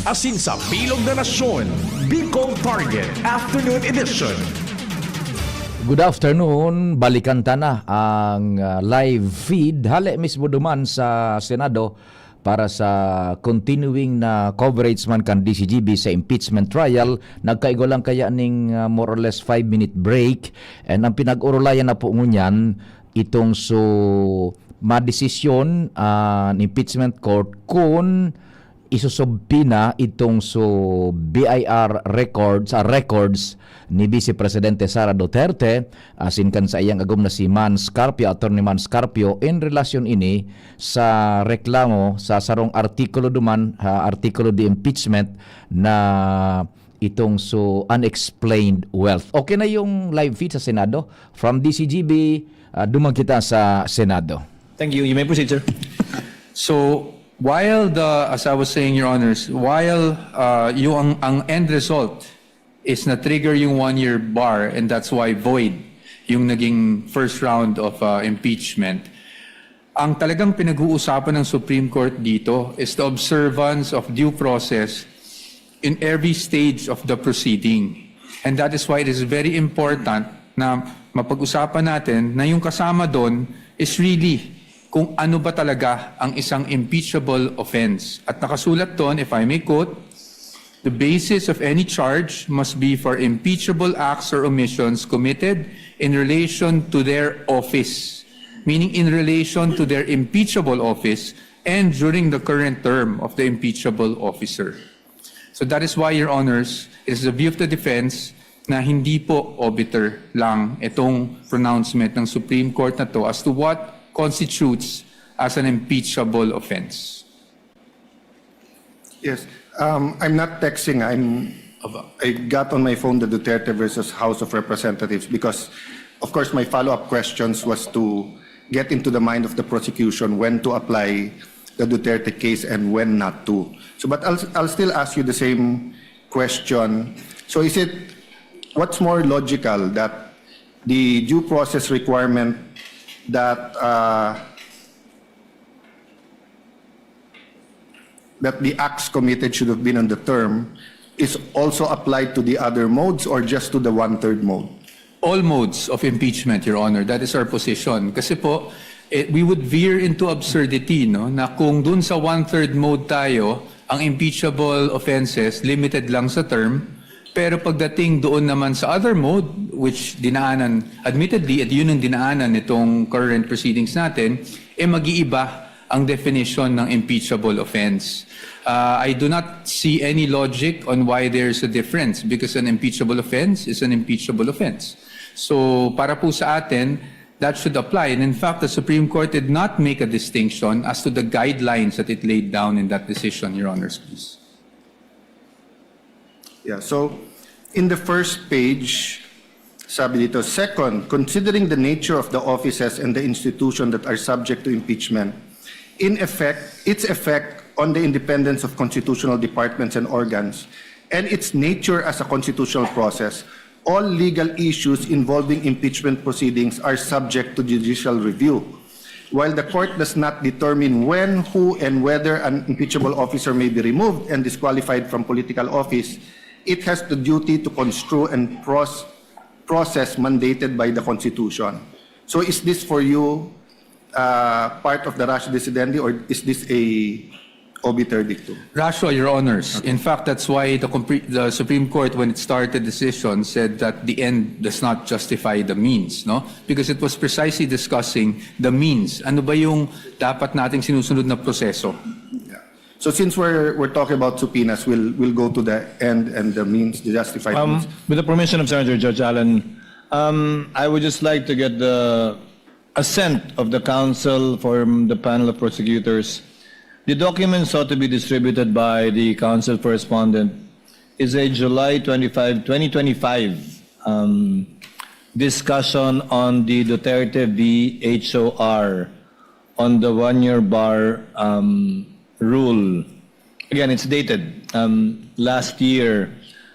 asin sa Bilog na Nasyon, Bicol Target Afternoon Edition. Good afternoon, balikan ta na ang live feed hali mismo duman sa Senado para sa continuing na coverage man kan DZGB sa impeachment trial. Nagkaigo lang kaya ning more or less 5-minute break, and ang pinag-urulayan na po ngunyan itong so madesisyon ng impeachment court kung isusubpi na itong so BIR records ni Vice Presidente Sara Duterte asin kan sa iyang agom na si Attorney Man Scarpio in relasyon ini sa reklamo sa sarong artikulo duman artikulo di impeachment na itong so unexplained wealth. Okay na yung live feed sa Senado from DZGB. Dumang kita sa Senado. Thank you. You may proceed, sir. So, while as I was saying, Your Honors, while ang end result is na-trigger yung 1-year bar, and that's why void yung naging first round of impeachment, ang talagang pinag-uusapan ng Supreme Court dito is the observance of due process in every stage of the proceeding. And that is why it is very important na mapag-usapan natin na yung kasama doon is really kung ano ba talaga ang isang impeachable offense. At nakasulat doon, if I may quote, the basis of any charge must be for impeachable acts or omissions committed in relation to their office, meaning in relation to their impeachable office and during the current term of the impeachable officer. So that is why, Your Honors, it is the view of the defense na hindi po obiter lang itong pronouncement ng Supreme Court na to as to what constitutes as an impeachable offense. Yes, I'm not texting. I got on my phone the Duterte versus House of Representatives because, of course, my follow-up questions was to get into the mind of the prosecution when to apply the Duterte case and when not to. So, but I'll still ask you the same question. So, what's more logical, that the due process requirement that the acts committed should have been on the term is also applied to the other modes or just to the 1/3 mode? All modes of impeachment, Your Honor. That is our position. Kasi po, we would veer into absurdity, no? Na kung dun sa 1/3 mode tayo, ang impeachable offenses limited lang sa term, pero pagdating doon naman sa other mode, which dinaanan, admittedly, at yun ang dinaanan nitong current proceedings natin, mag-iiba ang definition ng impeachable offense. I do not see any logic on why there's a difference because an impeachable offense is an impeachable offense. So para po sa atin, that should apply. And in fact, the Supreme Court did not make a distinction as to the guidelines that it laid down in that decision, Your Honors, please. Yeah, so in the first page, sabi dito, second, considering the nature of the offices and the institution that are subject to impeachment, its effect on the independence of constitutional departments and organs, and its nature as a constitutional process, all legal issues involving impeachment proceedings are subject to judicial review. While the court does not determine when, who, and whether an impeachable officer may be removed and disqualified from political office, it has the duty to construe and process mandated by the Constitution. So is this for you part of the ratio decidendi, or is this a obiter dictum? Ratio, Your Honors. In fact, that's why the Supreme Court, when it started the decision, said that the end does not justify the means, no? Because it was precisely discussing the means. Ano ba yung dapat nating sinusunod na proseso? So since we're talking about subpoenas, we'll go to the end and the means, the justified means. With the permission of Senator Judge Allen, I would just like to get the assent of the counsel from the panel of prosecutors. The document sought to be distributed by the counsel for respondent is a July 25, 2025 discussion on the Duterte v. HOR on the 1-year bar rule. Again, it's dated last year.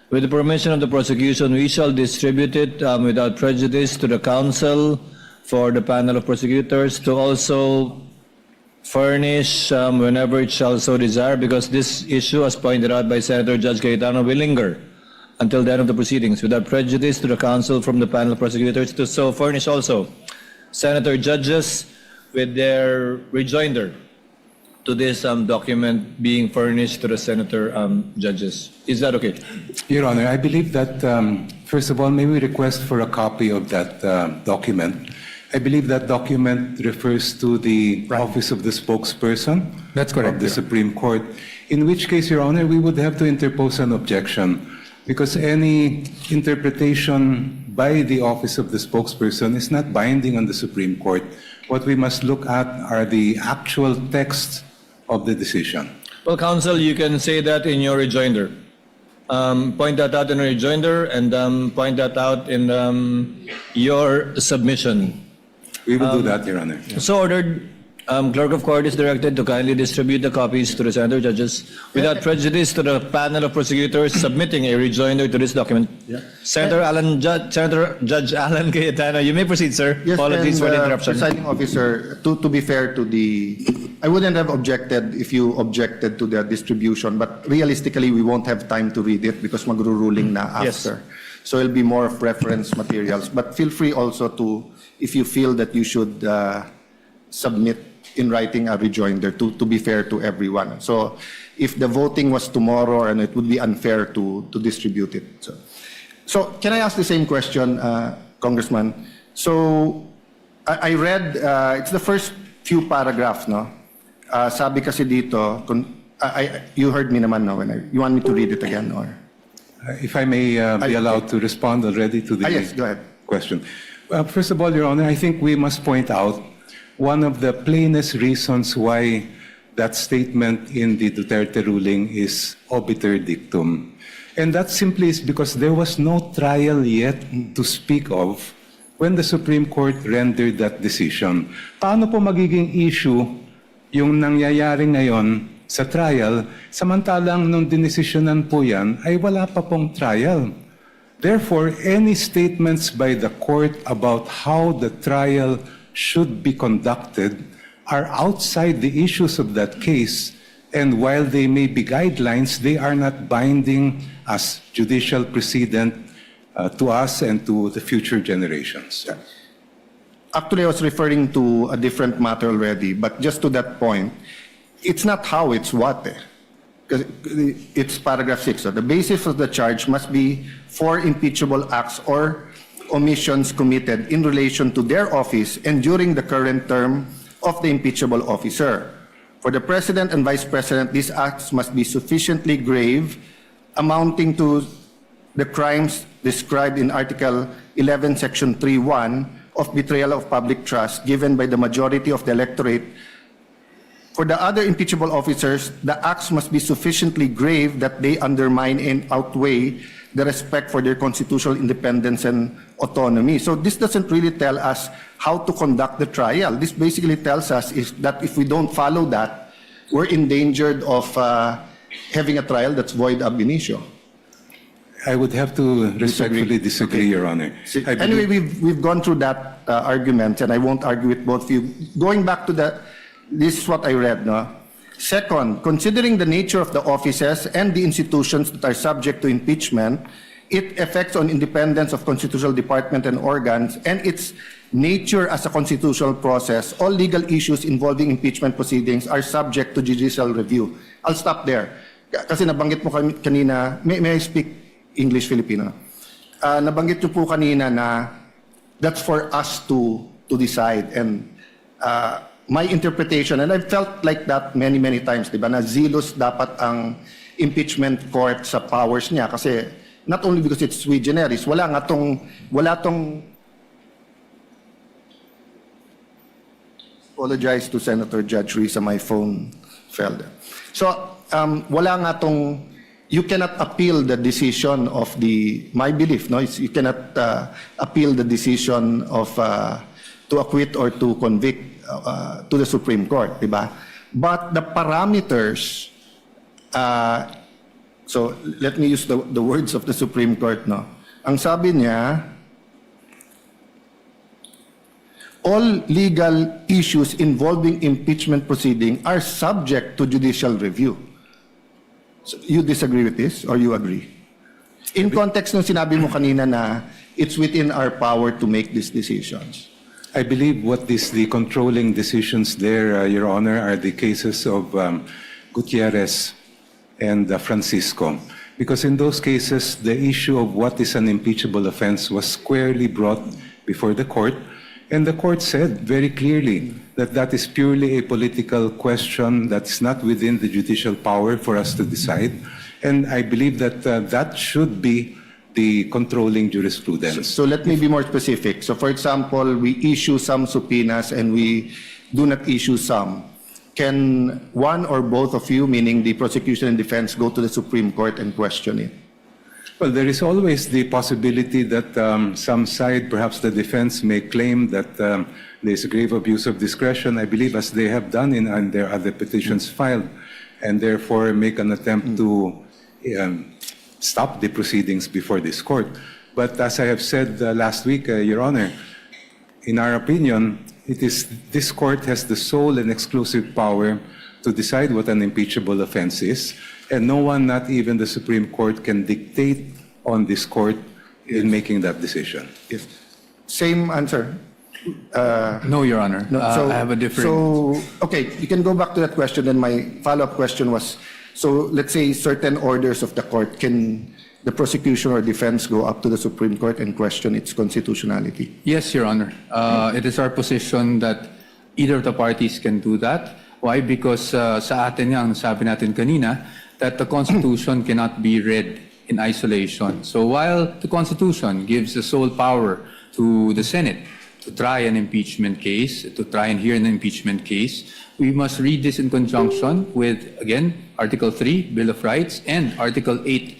With the permission of the prosecution, we shall distribute it without prejudice to the counsel for the panel of prosecutors to also furnish whenever it shall so desire, because this issue, as pointed out by Senator Judge Cayetano, will linger until the end of the proceedings, without prejudice to the counsel from the panel of prosecutors to so furnish also Senator judges with their rejoinder to this document being furnished to the Senator judges. Is that okay? Your Honor, I believe that, first of all, may we request for a copy of that document? I believe that document refers to the office of the spokesperson. That's correct, Of the yeah. Supreme Court, in which case, Your Honor, we would have to interpose an objection because any interpretation by the office of the spokesperson is not binding on the Supreme Court. What we must look at are the actual text of the decision. Well, counsel, you can say that in your rejoinder. Point that out in your rejoinder and point that out in your submission. We will do that, Your Honor. So ordered. Clerk of Court is directed to kindly distribute the copies to the Senator judges without prejudice to the panel of prosecutors submitting a rejoinder to this document. Senator Judge Alan Cayetano, you may proceed, sir. Yes, Apologies and, for the interruption. Presiding officer, to be fair to I wouldn't have objected if you objected to the distribution, but realistically, we won't have time to read it because magruruling na Yes. after. So it'll be more of reference materials. But feel free also to, if you feel that you should submit in writing a rejoinder to be fair to everyone. So if the voting was tomorrow, and it would be unfair to distribute it. So can I ask the same question, Congressman? So I read, it's the first few paragraphs, no? Sabi kasi dito, you heard me naman, no? You want me to read it again, or? If I may be allowed to respond already to the Yes, go ahead. question. First of all, Your Honor, I think we must point out one of the plainest reasons why that statement in the Duterte ruling is obiter dictum. And that simply is because there was no trial yet to speak of when the Supreme Court rendered that decision. Paano po magiging issue yung nangyayari ngayon sa trial, samantalang nung dinesisyonan po yan ay wala pa pong trial. Therefore, any statements by the court about how the trial should be conducted are outside the issues of that case, and while they may be guidelines, they are not binding as judicial precedent to us and to the future generations. Actually, I was referring to a different matter already, but just to that point, it's not how, it's what. Because it's paragraph 6. So the basis of the charge must be for impeachable acts or omissions committed in relation to their office and during the current term of the impeachable officer. For the President and Vice President, these acts must be sufficiently grave, amounting to the crimes described in Article 11, Section 3(1) of betrayal of public trust given by the majority of the electorate. For the other impeachable officers, the acts must be sufficiently grave that they undermine and outweigh the respect for their constitutional independence and autonomy. So this doesn't really tell us how to conduct the trial. This basically tells us is that if we don't follow that, we're endangered of having a trial that's void ab initio. I would have to respectfully disagree, Your Honor. I Anyway, believe- we've gone through that argument, and I won't argue with both of you. Going back to this is what I read, no? Second, considering the nature of the offices and the institutions that are subject to impeachment, its effects on independence of constitutional department and organs, and its nature as a constitutional process, all legal issues involving impeachment proceedings are subject to judicial review. I'll stop there. Kasi nabanggit mo kanina, may I speak English Filipino? Nabanggit niyo po kanina na that's for us to decide, and my interpretation, and I've felt like that many times, di ba, na zealous dapat ang impeachment court sa powers niya kasi not only because it's sui generis, wala tong apologize to Senator Judge Risa, my phone fell there. So, wala nga tong, you cannot appeal the decision of my belief, no? You cannot appeal the decision of to acquit or to convict to the Supreme Court, di ba? But the parameters, so let me use the words of the Supreme Court, no? Ang sabi niya, all legal issues involving impeachment proceeding are subject to judicial review. So, you disagree with this or you agree? In context ng sinabi mo kanina na it's within our power to make these decisions. I believe the controlling decisions there, Your Honor, are the cases of Gutierrez and Francisco. Because in those cases, the issue of what is an impeachable offense was squarely brought before the court, and the court said very clearly that that is purely a political question that's not within the judicial power for us to decide. And I believe that that should be the controlling jurisprudence. So let me be more specific. So for example, we issue some subpoenas and we do not issue some. Can one or both of you, meaning the prosecution and defense, go to the Supreme Court and question it? Well, there is always the possibility that some side, perhaps the defense, may claim that there is a grave abuse of discretion, I believe, as they have done in their other petitions filed, and therefore make an attempt to stop the proceedings before this court. But as I have said last week, Your Honor, in our opinion, it is this court has the sole and exclusive power to decide what an impeachable offense is, and no one, not even the Supreme Court, can dictate on this court in making that decision. Yes. Same answer. No, Your Honor. No, I have a different... So, okay, you can go back to that question. Then my follow-up question was, so let's say certain orders of the court, can the prosecution or defense go up to the Supreme Court and question its constitutionality? Yes, Your Honor. It is our position that either of the parties can do that. Why? Because sa atin nga, ang sabi natin kanina, that the Constitution cannot be read in isolation. So while the Constitution gives the sole power to the Senate to try an impeachment case, to try and hear an impeachment case, we must read this in conjunction with, again, Article 3, Bill of Rights, and Article 8,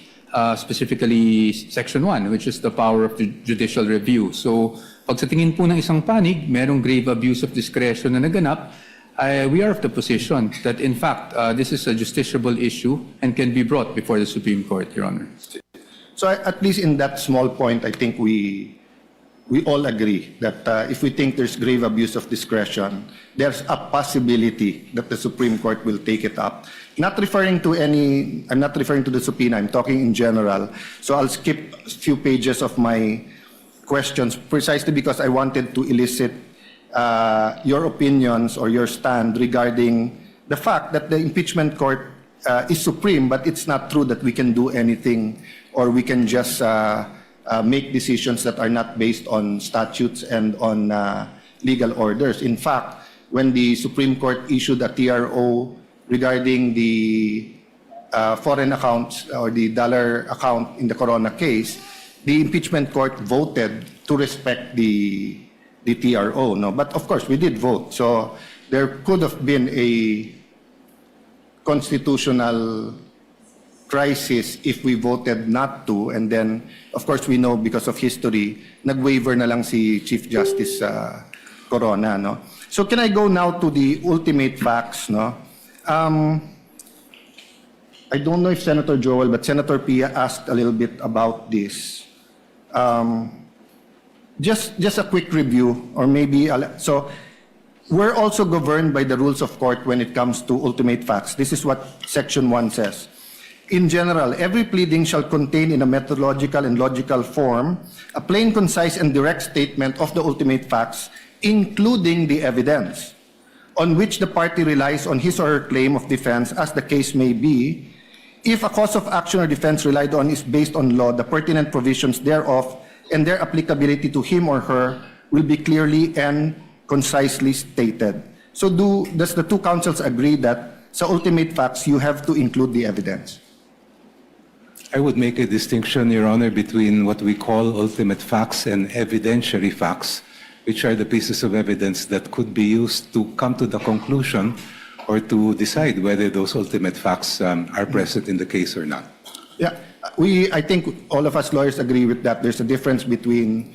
specifically Section 1, which is the power of the judicial review. So pag sa tingin po ng isang panig, merong grave abuse of discretion na naganap, we are of the position that, in fact, this is a justiciable issue and can be brought before the Supreme Court, Your Honor. So at least in that small point, I think we all agree that if we think there's grave abuse of discretion, there's a possibility that the Supreme Court will take it up. Not referring to any, I'm not referring to the subpoena, I'm talking in general. So I'll skip a few pages of my questions precisely because I wanted to elicit your opinions or your stand regarding the fact that the impeachment court is supreme, but it's not true that we can do anything or we can just make decisions that are not based on statutes and on legal orders. In fact, when the Supreme Court issued a TRO regarding the foreign accounts or the dollar account in the Corona case, the impeachment court voted to respect the TRO, no? But of course, we did vote. So there could have been a constitutional crisis if we voted not to. And then, of course, we know because of history, nag-waiver na lang si Chief Justice Corona, no? So can I go now to the ultimate facts, no? I don't know if Senator Joel, but Senator Pia asked a little bit about this. Just a quick review, or maybe, so we're also governed by the rules of court when it comes to ultimate facts. This is what Section 1 says. In general, every pleading shall contain in a methodological and logical form a plain, concise, and direct statement of the ultimate facts, including the evidence, on which the party relies on his or her claim of defense, as the case may be. If a cause of action or defense relied on is based on law, the pertinent provisions thereof and their applicability to him or her will be clearly and concisely stated. So does the two councils agree that sa ultimate facts, you have to include the evidence? I would make a distinction, Your Honor, between what we call ultimate facts and evidentiary facts, which are the pieces of evidence that could be used to come to the conclusion or to decide whether those ultimate facts are present in the case or not. Yeah, I think all of us lawyers agree with that. There's a difference between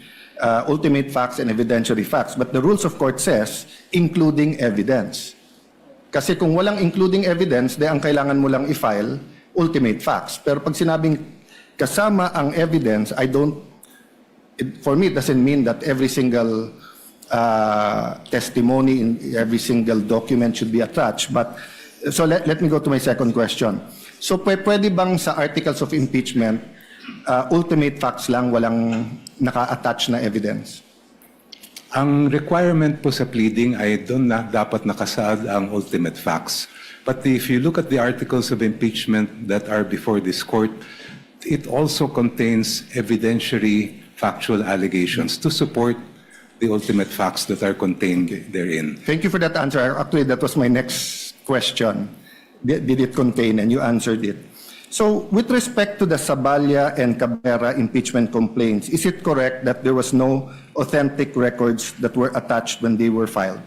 ultimate facts and evidentiary facts. But the rules of court says, including evidence. Kasi kung walang including evidence, de ang kailangan mo lang i-file, ultimate facts. Pero pag sinabing kasama ang evidence, for me, it doesn't mean that every single testimony in every single document should be attached. But so let me go to my second question. So pwede bang sa articles of impeachment, ultimate facts lang, walang naka-attach na evidence? Ang requirement po sa pleading ay doon na dapat nakasaad ang ultimate facts. But if you look at the articles of impeachment that are before this court, it also contains evidentiary factual allegations to support the ultimate facts that are contained therein. Thank you for that answer. Actually, that was my next question. Did it contain? And you answered it. So, with respect to the Saballa and Cabrera impeachment complaints, is it correct that there was no authentic records that were attached when they were filed?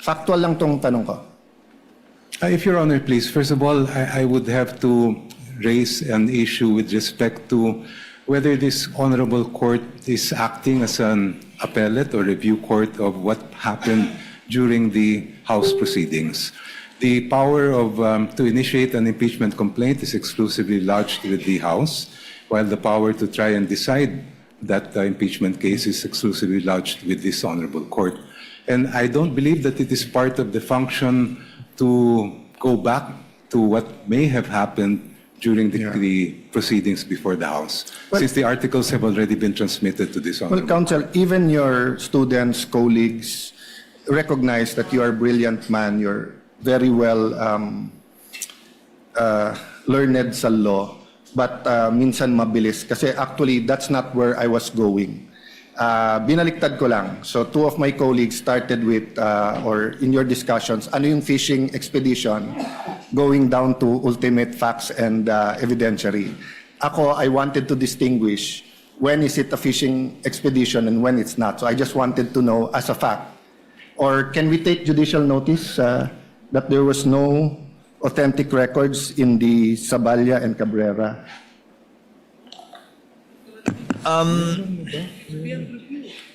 Factual lang tong tanong ko. If Your Honor, please, first of all, I would have to raise an issue with respect to whether this honorable court is acting as an appellate or review court of what happened during the House proceedings. The power of to initiate an impeachment complaint is exclusively lodged with the House, while the power to try and decide that impeachment case is exclusively lodged with this honorable court. And I don't believe that it is part of the function to go back to what may have happened during the proceedings before the House, since the articles have already been transmitted to this honorable. Well, Counsel, even your students, colleagues recognize that you are a brilliant man. You're very well learned sa law, but minsan mabilis. Kasi actually, that's not where I was going. Binaliktad ko lang. So two of my colleagues started with, or in your discussions, ano yung fishing expedition going down to ultimate facts and evidentiary. Ako, I wanted to distinguish when is it a fishing expedition and when it's not. So I just wanted to know as a fact. Or can we take judicial notice that there was no authentic records in the Saballa and Cabrera?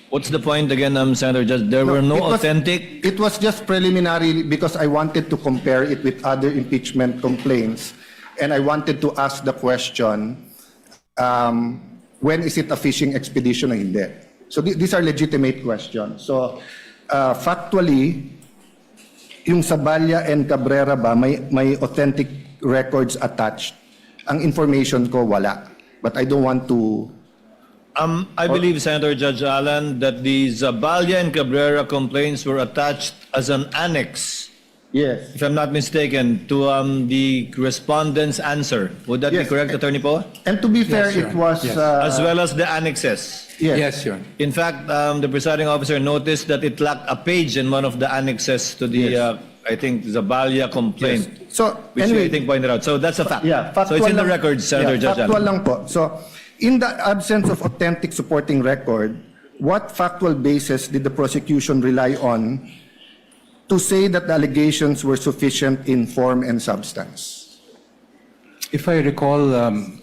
What's the point again, Senator Judge? There were no authentic... It was just preliminary because I wanted to compare it with other impeachment complaints. And I wanted to ask the question, when is it a fishing expedition or hindi? So these are legitimate questions. So factually, yung Saballa and Cabrera ba, may authentic records attached. Ang information ko, wala. But I don't want to... I believe, Senator Judge Allen, that the Zaballa and Cabrera complaints were attached as an annex, Yes. if I'm not mistaken, to the respondent's answer. Would that be Yes. correct, Attorney Poe? And to be fair, Your it Honor. was... Yes. As well as the annexes. Yes, Your Honor. In fact, the presiding officer noticed that it lacked a page in one of the annexes to the, I think, Zaballa complaint, So, which anyway, I think pointed out. So that's a fact. Yeah, So it's in the lang- records, Senator yeah, Judge factual Allen. lang po. So, in the absence of authentic supporting record, what factual basis did the prosecution rely on to say that the allegations were sufficient in form and substance? If I recall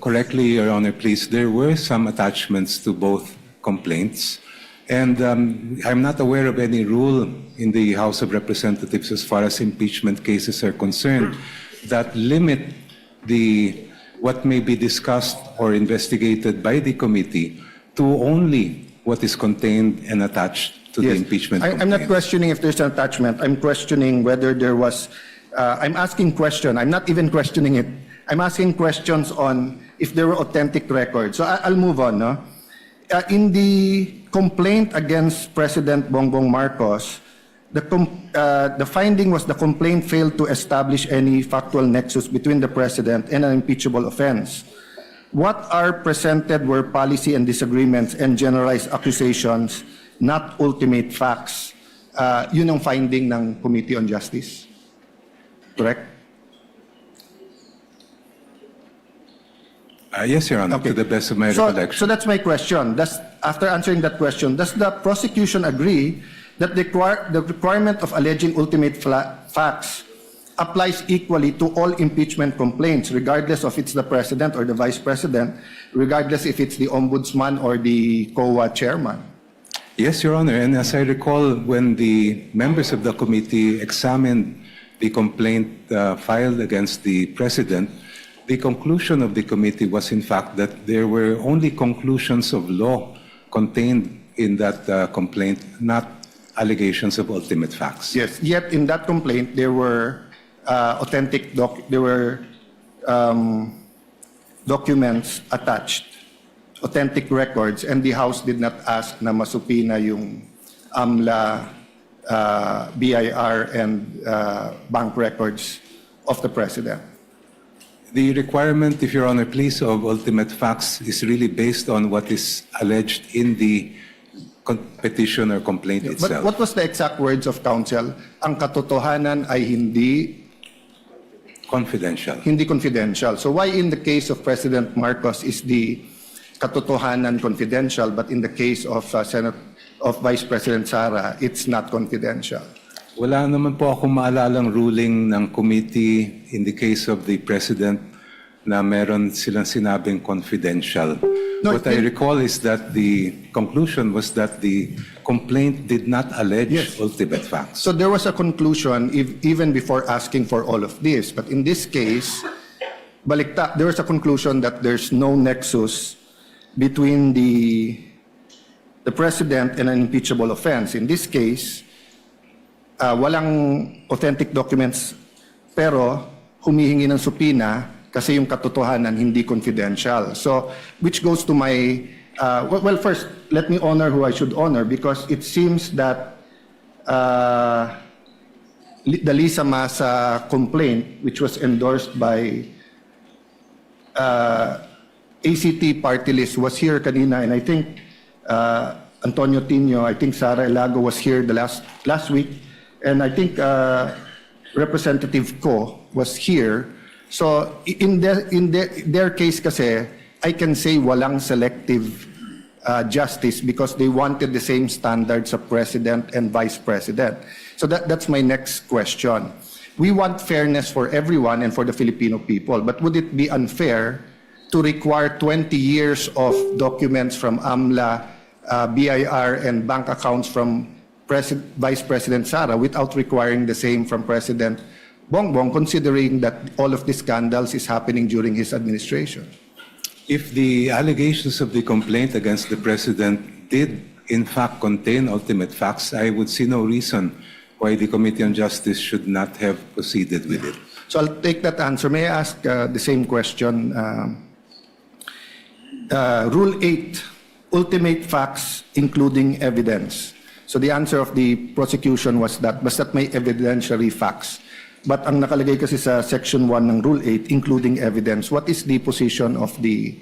correctly, Your Honor, please, there were some attachments to both complaints. And I'm not aware of any rule in the House of Representatives as far as impeachment cases are concerned that limit what may be discussed or investigated by the committee to only what is contained and attached to the Yes. impeachment I'm not complaint. questioning if there's an attachment. I'm questioning whether there was, I'm asking question. I'm not even questioning it. I'm asking questions on if there were authentic records. So I'll move on. No? In the complaint against President Bongbong Marcos, the finding was the complaint failed to establish any factual nexus between the president and an impeachable offense. What are presented were policy and disagreements and generalized accusations, not ultimate facts. Yun ang finding ng Committee on Justice. Correct? Yes, Your Honor, to the best of my recollection. So that's my question. After answering that question, does the prosecution agree that the requirement of alleging ultimate facts applies equally to all impeachment complaints, regardless of it's the president or the vice president, regardless if it's the ombudsman or the COA chairman? Yes, Your Honor, and as I recall, when the members of the committee examined the complaint filed against the president, the conclusion of the committee was in fact that there were only conclusions of law contained in that complaint, not allegations of ultimate facts. Yes, yet in that complaint, there were documents attached, authentic records, and the House did not ask na masupina yung AMLA, BIR, and bank records of the President. The requirement, if Your Honor, please, of ultimate facts is really based on what is alleged in the petition or complaint But itself. what was the exact words of counsel? Ang katotohanan ay hindi Confidential. confidential. So why in the case of President Marcos is the katotohanan confidential, but in the case of Vice President Sara, it's not confidential? Wala naman po akong maalalang ruling ng committee in the case of the President na meron silang sinabing confidential. No, What I recall is that the conclusion was that the complaint did not allege Yes. ultimate facts. So there was a conclusion even before asking for all of this. But in this case, balikta, there was a conclusion that there's no nexus between the President and an impeachable offense. In this case, walang authentic documents pero humihingi ng supina kasi yung katotohanan hindi confidential. So, which goes to my, well, first, let me honor who I should honor because it seems that the Lisa Masa complaint, which was endorsed by ACT party list, was here kanina, and I think Antonio Tino, I think Sara Elago was here the last week, and I think Representative Ko was here. So in their case kasi, I can say walang selective justice because they wanted the same standards of President and Vice President. So that's my next question. We want fairness for everyone and for the Filipino people, but would it be unfair to require 20 years of documents from AMLA, BIR, and bank accounts from Vice President Sara without requiring the same from President Bongbong, considering that all of these scandals is happening during his administration? If the allegations of the complaint against the President did in fact contain ultimate facts, I would see no reason why the Committee on Justice should not have proceeded with it. So I'll take that answer. May I ask the same question? Rule 8, ultimate facts including evidence. So the answer of the prosecution was that basta't may evidentiary facts. But ang nakalagay kasi sa Section 1 ng Rule 8, including evidence, what is the position of the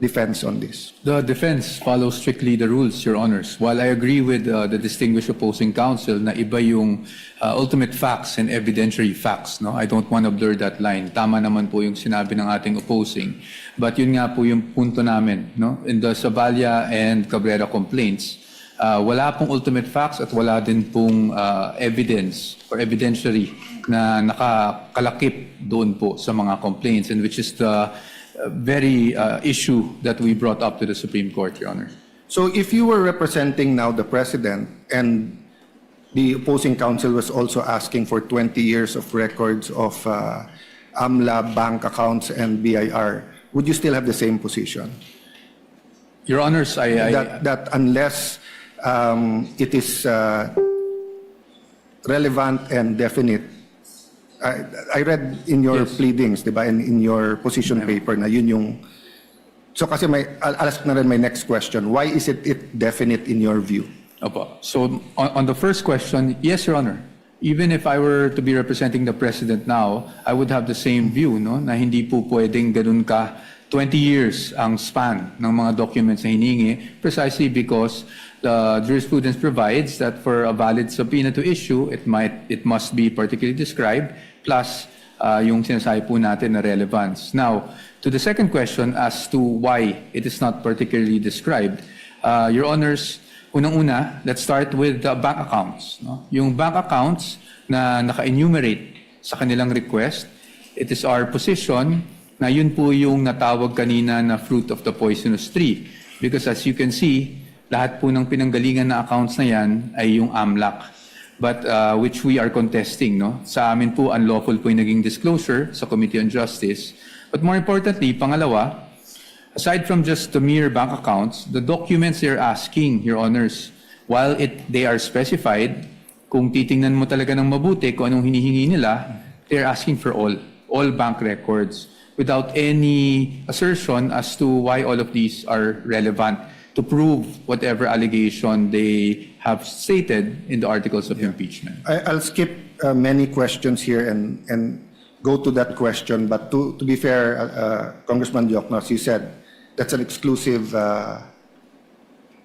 defense on this? The defense follows strictly the rules, Your Honors. While I agree with the distinguished opposing counsel na iba yung ultimate facts and evidentiary facts, no? I don't want to blur that line. Tama naman po yung sinabi ng ating opposing. But yun nga po yung punto namin, no? In the Zavala and Cabrera complaints, wala pong ultimate facts at wala din pong evidence or evidentiary na nakakalakip doon po sa mga complaints, and which is the very issue that we brought up to the Supreme Court, Your Honor. So if you were representing now the President and the opposing counsel was also asking for 20 years of records of AMLA, bank accounts, and BIR, would you still have the same position? Your Honors, That unless it is relevant and definite. I read in your Yes. pleadings, di ba, in your position paper na yun yung... So kasi I'll ask na rin my next question. Why is it definite in your view? Opo. So on the first question, yes, Your Honor. Even if I were to be representing the President now, I would have the same view, no? Na hindi po pwedeng ganun ka 20 years ang span ng mga documents na hiningi, precisely because the jurisprudence provides that for a valid subpoena to issue, it must be particularly described, plus yung sinasabi po natin na relevance. Now, to the second question as to why it is not particularly described, Your Honors, unang-una, let's start with the bank accounts. No? Yung bank accounts na naka-enumerate sa kanilang request, it is our position na yun po yung natawag kanina na fruit of the poisonous tree. Because as you can see, lahat po ng pinanggalingan na accounts na yan ay yung AMLAC. But which we are contesting. No? Sa amin po, unlawful po yung naging disclosure sa Committee on Justice. But more importantly, pangalawa, aside from just the mere bank accounts, the documents they're asking, Your Honors, while they are specified, kung titingnan mo talaga ng mabuti kung anong hinihingi nila, they're asking for all bank records without any assertion as to why all of these are relevant to prove whatever allegation they have stated in the articles of impeachment. I'll skip many questions here and go to that question. But to be fair, Congressman Dioknos, you said that's an exclusive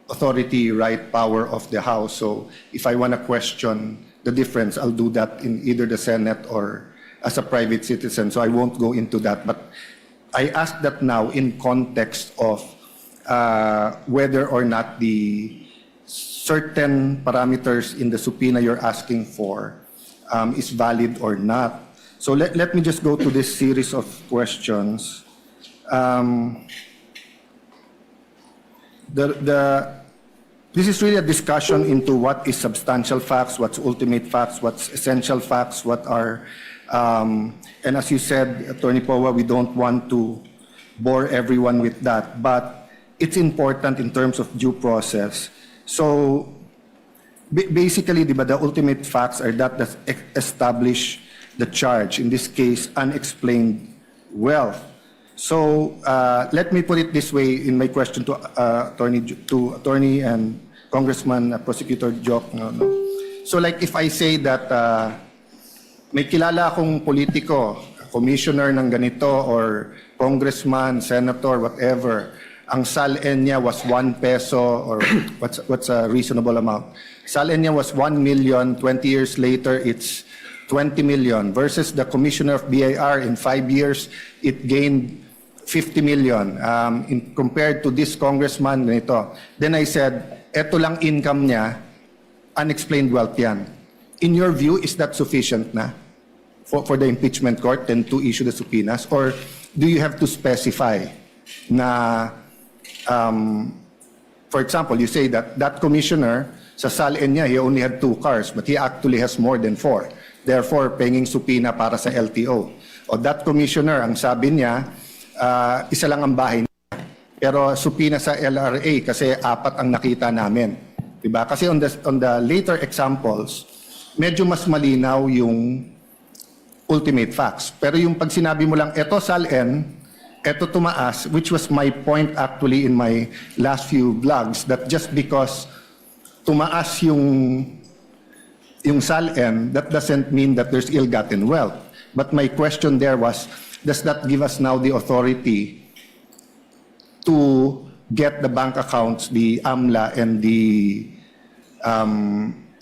authority, right, power of the House. So if I want to question the difference, I'll do that in either the Senate or as a private citizen. So I won't go into that. But I ask that now in context of whether or not the certain parameters in the subpoena you're asking for is valid or not. So let me just go to this series of questions. This is really a discussion into what is substantial facts, what's ultimate facts, what's essential facts, what are, and as you said, Attorney Powa, we don't want to bore everyone with that, but it's important in terms of due process. So basically, diba, the ultimate facts are that establish the charge, in this case, unexplained wealth. So let me put it this way in my question to Attorney and Congressman Prosecutor Joke. No. So like if I say that may kilala akong politiko, commissioner ng ganito or congressman, senator, whatever, ang SALN niya was 1 peso or what's a reasonable amount. SALN niya was 1 million, 20 years later it's 20 million versus the commissioner of BIR in 5 years it gained 50 million compared to this congressman nito. Then I said, eto lang income niya, unexplained wealth yan. In your view, is that sufficient na for the impeachment court then to issue the subpoenas? Or do you have to specify na, for example, you say that that commissioner, sa SALN niya, he only had 2 cars, but he actually has more than 4. Therefore, penging subpoena para sa LTO. O that commissioner, ang sabi niya, isa lang ang bahay niya. Pero subpoena sa LRA kasi 4 ang nakita namin. Diba? Kasi on the later examples, medyo mas malinaw yung ultimate facts. Pero yung pag sinabi mo lang, eto SALN, eto tumaas, which was my point actually in my last few vlogs, that just because tumaas yung SALN, that doesn't mean that there's ill-gotten wealth. But my question there was, does that give us now the authority to get the bank accounts, the AMLA and the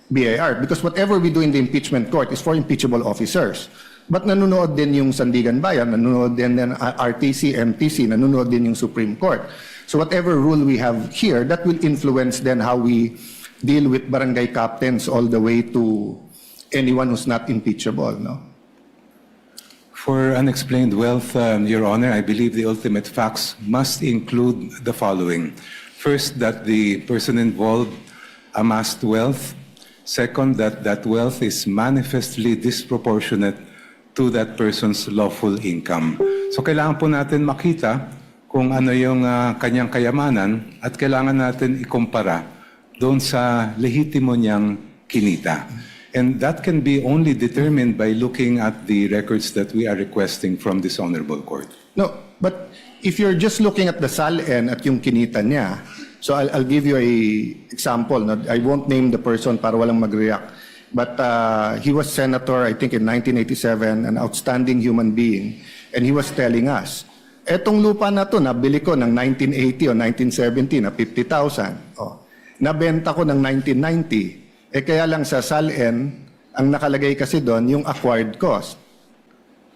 BIR? Because whatever we do in the impeachment court is for impeachable officers. But nanonood din yung Sandigan Bayan, nanonood din RTC, MTC, nanonood din yung Supreme Court. So whatever rule we have here, that will influence then how we deal with barangay captains all the way to anyone who's not impeachable, no? For unexplained wealth, Your Honor, I believe the ultimate facts must include the following. First, that the person involved amassed wealth. Second, that that wealth is manifestly disproportionate to that person's lawful income. So kailangan po natin makita kung ano yung kanyang kayamanan at kailangan natin ikumpara doon sa lehitimo niyang kinita. And that can be only determined by looking at the records that we are requesting from this honorable court. No, but if you're just looking at the SALN at yung kinita niya, so I'll give you a example. No? I won't name the person para walang mag-react. But he was senator, I think in 1987, an outstanding human being. And he was telling us, etong lupa na to, nabili ko ng 1980 o 1970 na 50,000. Oh, nabenta ko ng 1990. Kaya lang sa SALN, ang nakalagay kasi doon yung acquired cost.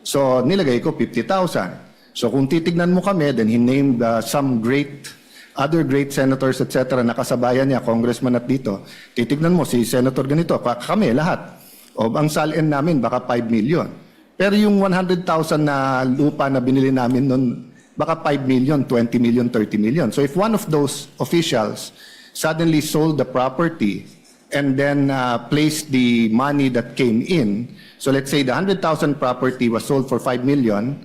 So nilagay ko 50,000. So kung titignan mo kami, then he named some other great senators, etc. na kasabayan niya, congressman at dito. Titignan mo si senator ganito, kami lahat. O ang SALN namin baka 5 million. Pero yung 100,000 na lupa na binili namin noon, baka 5 million, 20 million, 30 million. So if one of those officials suddenly sold the property and then placed the money that came in, so let's say the 100,000 property was sold for 5 million,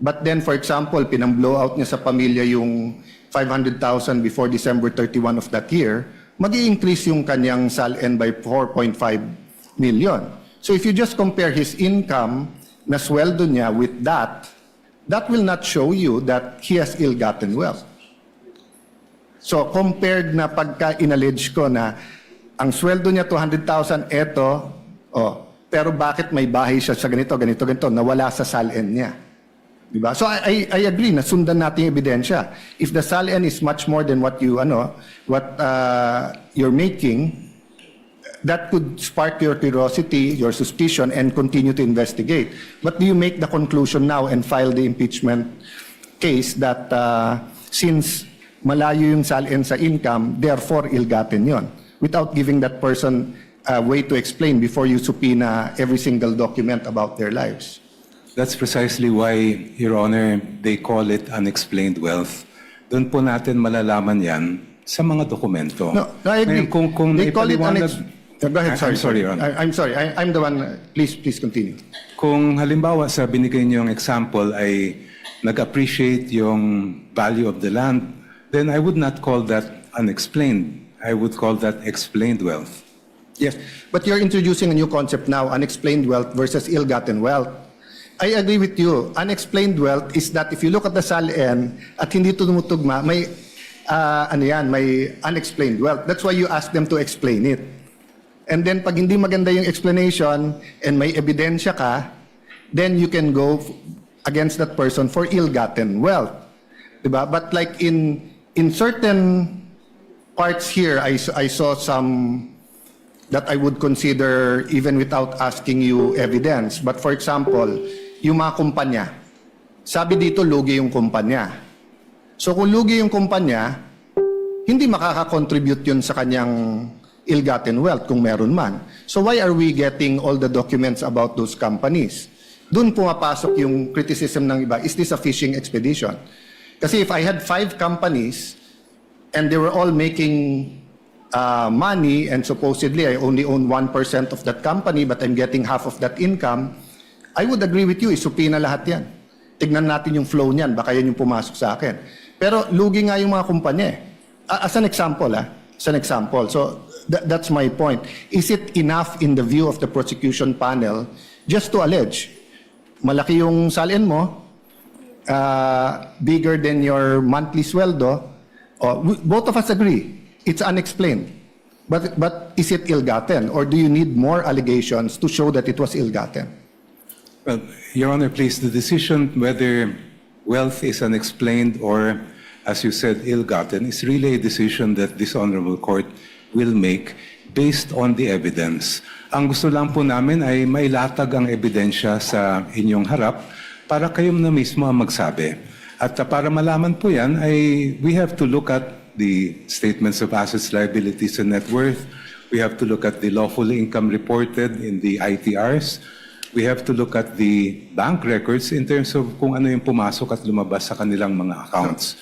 but then, for example, pinang-blowout niya sa pamilya yung 500,000 before December 31 of that year, mag-i-increase yung kanyang SALN by 4.5 million. So if you just compare his income na sweldo niya with that will not show you that he has ill-gotten wealth. So compared na pagka inallege ko na ang sweldo niya 200,000, pero bakit may bahay siya sa ganito, nawala sa SALN niya. Diba? So I agree na sundan natin yung ebidensya. If the SALN is much more than what you're making, that could spark your curiosity, your suspicion, and continue to investigate. But do you make the conclusion now and file the impeachment case that since malayo yung SALN sa income, therefore ill-gotten yon, without giving that person a way to explain before you subpoena every single document about their lives? That's precisely why, Your Honor, they call it unexplained wealth. Doon po natin malalaman yan sa mga dokumento. No, I agree. Ngayon, kung they call it go ahead, sorry. I'm sorry, Your Honor. I'm sorry. I'm the one. Please continue. Kung halimbawa sa binigay niyong example ay nag-appreciate yung value of the land, then I would not call that unexplained. I would call that explained wealth. Yes, but you're introducing a new concept now, unexplained wealth versus ill-gotten wealth. I agree with you. Unexplained wealth is that if you look at the SALN at hindi tumutugma, may may unexplained wealth. That's why you ask them to explain it. And then pag hindi maganda yung explanation and may ebidensya ka, then you can go against that person for ill-gotten wealth. Diba? But like in certain parts here, I saw some that I would consider even without asking you evidence. But for example, yung mga kumpanya. Sabi dito, lugi yung kumpanya. So kung lugi yung kumpanya, hindi makaka-contribute yun sa kanyang ill-gotten wealth kung meron man. So why are we getting all the documents about those companies? Doon pumapasok yung criticism ng iba, is this a fishing expedition? Kasi if I had 5 companies and they were all making money and supposedly I only own 1% of that company but I'm getting half of that income, I would agree with you, isupina lahat yan. Tignan natin yung flow niyan, baka yan yung pumasok sa akin. Pero lugi nga yung mga kumpanya eh. As an example, So that's my point. Is it enough in the view of the prosecution panel just to allege, malaki yung SALN mo, bigger than your monthly sweldo, both of us agree, it's unexplained. But is it ill-gotten? Or do you need more allegations to show that it was ill-gotten? Well, Your Honor, please, the decision whether wealth is unexplained or, as you said, ill-gotten is really a decision that this Honorable Court will make based on the evidence. Ang gusto lang po namin ay mailatag ang ebidensya sa inyong harap para kayo na mismo ang magsabi. At para malaman po yan, we have to look at the statements of assets, liabilities, and net worth. We have to look at the lawful income reported in the ITRs. We have to look at the bank records in terms of kung ano yung pumasok at lumabas sa kanilang mga accounts.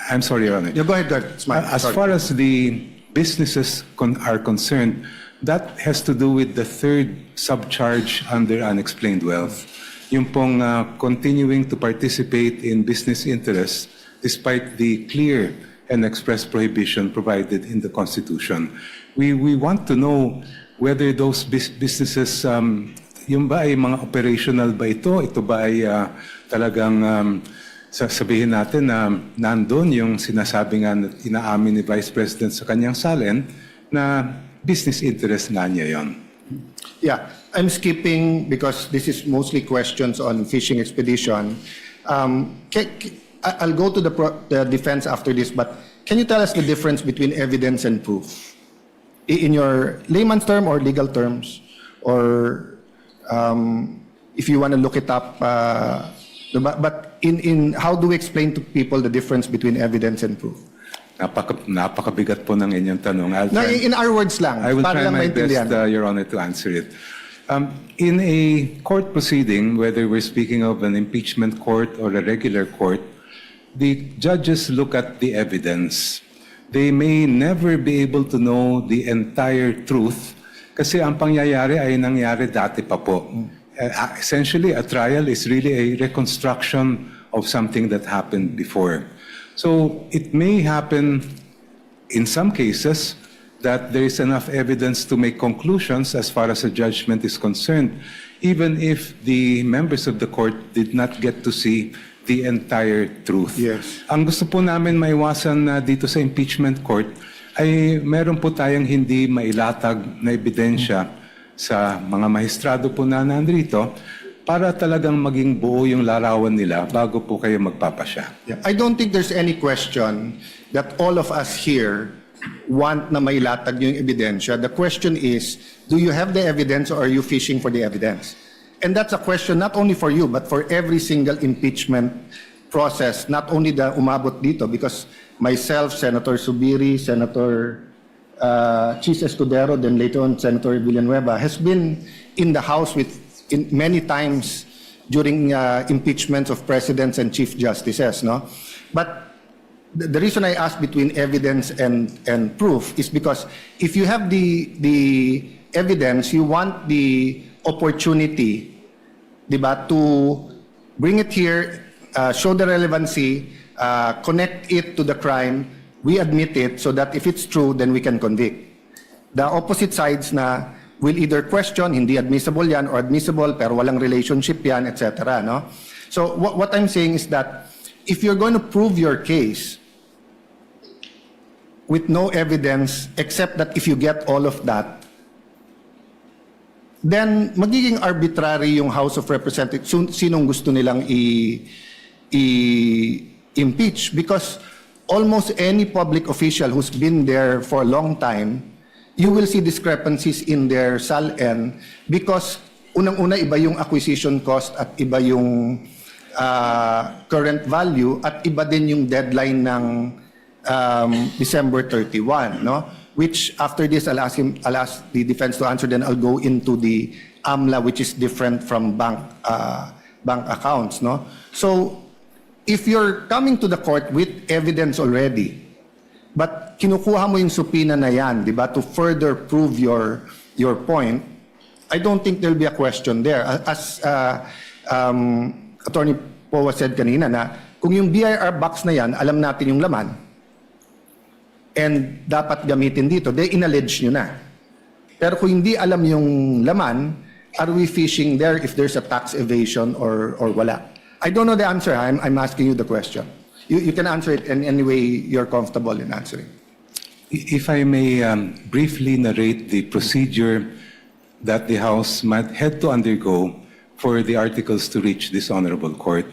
I'm sorry, Your Honor. Go ahead, it's mine. As far as the businesses are concerned, that has to do with the third subcharge under unexplained wealth. Yung pong continuing to participate in business interests despite the clear and express prohibition provided in the Constitution. We want to know whether those businesses, yung ba ay mga operational ba ito? Ito ba ay talagang sabihin natin na nandun yung sinasabi nga na inaamin ni Vice President sa kanyang SALN na business interest nga niya yon. Yeah, I'm skipping because this is mostly questions on fishing expedition. I'll go to the defense after this, but can you tell us the difference between evidence and proof? In your layman's term or legal terms, or if you want to look it up, but in how do we explain to people the difference between evidence and proof? Napakabigat po ng inyong tanong. In our words lang, I will para try lang my best, maintindihan. Your Honor, to answer it. In a court proceeding, whether we're speaking of an impeachment court or a regular court, the judges look at the evidence. They may never be able to know the entire truth kasi ang pangyayari ay nangyari dati pa po. Essentially, a trial is really a reconstruction of something that happened before. So it may happen in some cases that there is enough evidence to make conclusions as far as a judgment is concerned, even if the members of the court did not get to see the entire truth. Yes. Ang gusto po namin maiwasan na dito sa impeachment court ay meron po tayong hindi mailatag na ebidensya sa mga maestrado po na nandito para talagang maging buo yung larawan nila bago po kayo magpapasya. Yeah. I don't think there's any question that all of us here want na mailatag yung ebidensya. The question is, do you have the evidence or are you fishing for the evidence? And that's a question not only for you but for every single impeachment process, not only the umabot dito, because myself, Senator Subiri, Senator Chis Escudero, then later on Senator Villanueva, has been in the House many times during impeachments of presidents and chief justices, no? But the reason I ask between evidence and proof is because if you have the evidence, you want the opportunity, diba, to bring it here, show the relevancy, connect it to the crime, we admit it so that if it's true, then we can convict. The opposite sides na will either question, hindi admissible yan, or admissible pero walang relationship yan, etc. No? So what I'm saying is that if you're going to prove your case with no evidence except that if you get all of that, then magiging arbitrary yung House of Representatives sinong gusto nilang i-impeach, because almost any public official who's been there for a long time, you will see discrepancies in their SALN because unang-una iba yung acquisition cost at iba yung current value at iba din yung deadline ng December 31, no? Which after this I'll ask the defense to answer, then I'll go into the AMLA, which is different from bank accounts, no? So if you're coming to the court with evidence already, but kinukuha mo yung subpoena na yan, di ba, to further prove your point, I don't think there'll be a question there. As Attorney Powa said kanina na kung yung BIR box na yan, alam natin yung laman, and dapat gamitin dito, they inallege nyo na. Pero kung hindi alam yung laman, are we fishing there if there's a tax evasion or wala? I don't know the answer. I'm asking you the question. You can answer it in any way you're comfortable in answering. If I may briefly narrate the procedure that the House might had to undergo for the articles to reach this honorable court.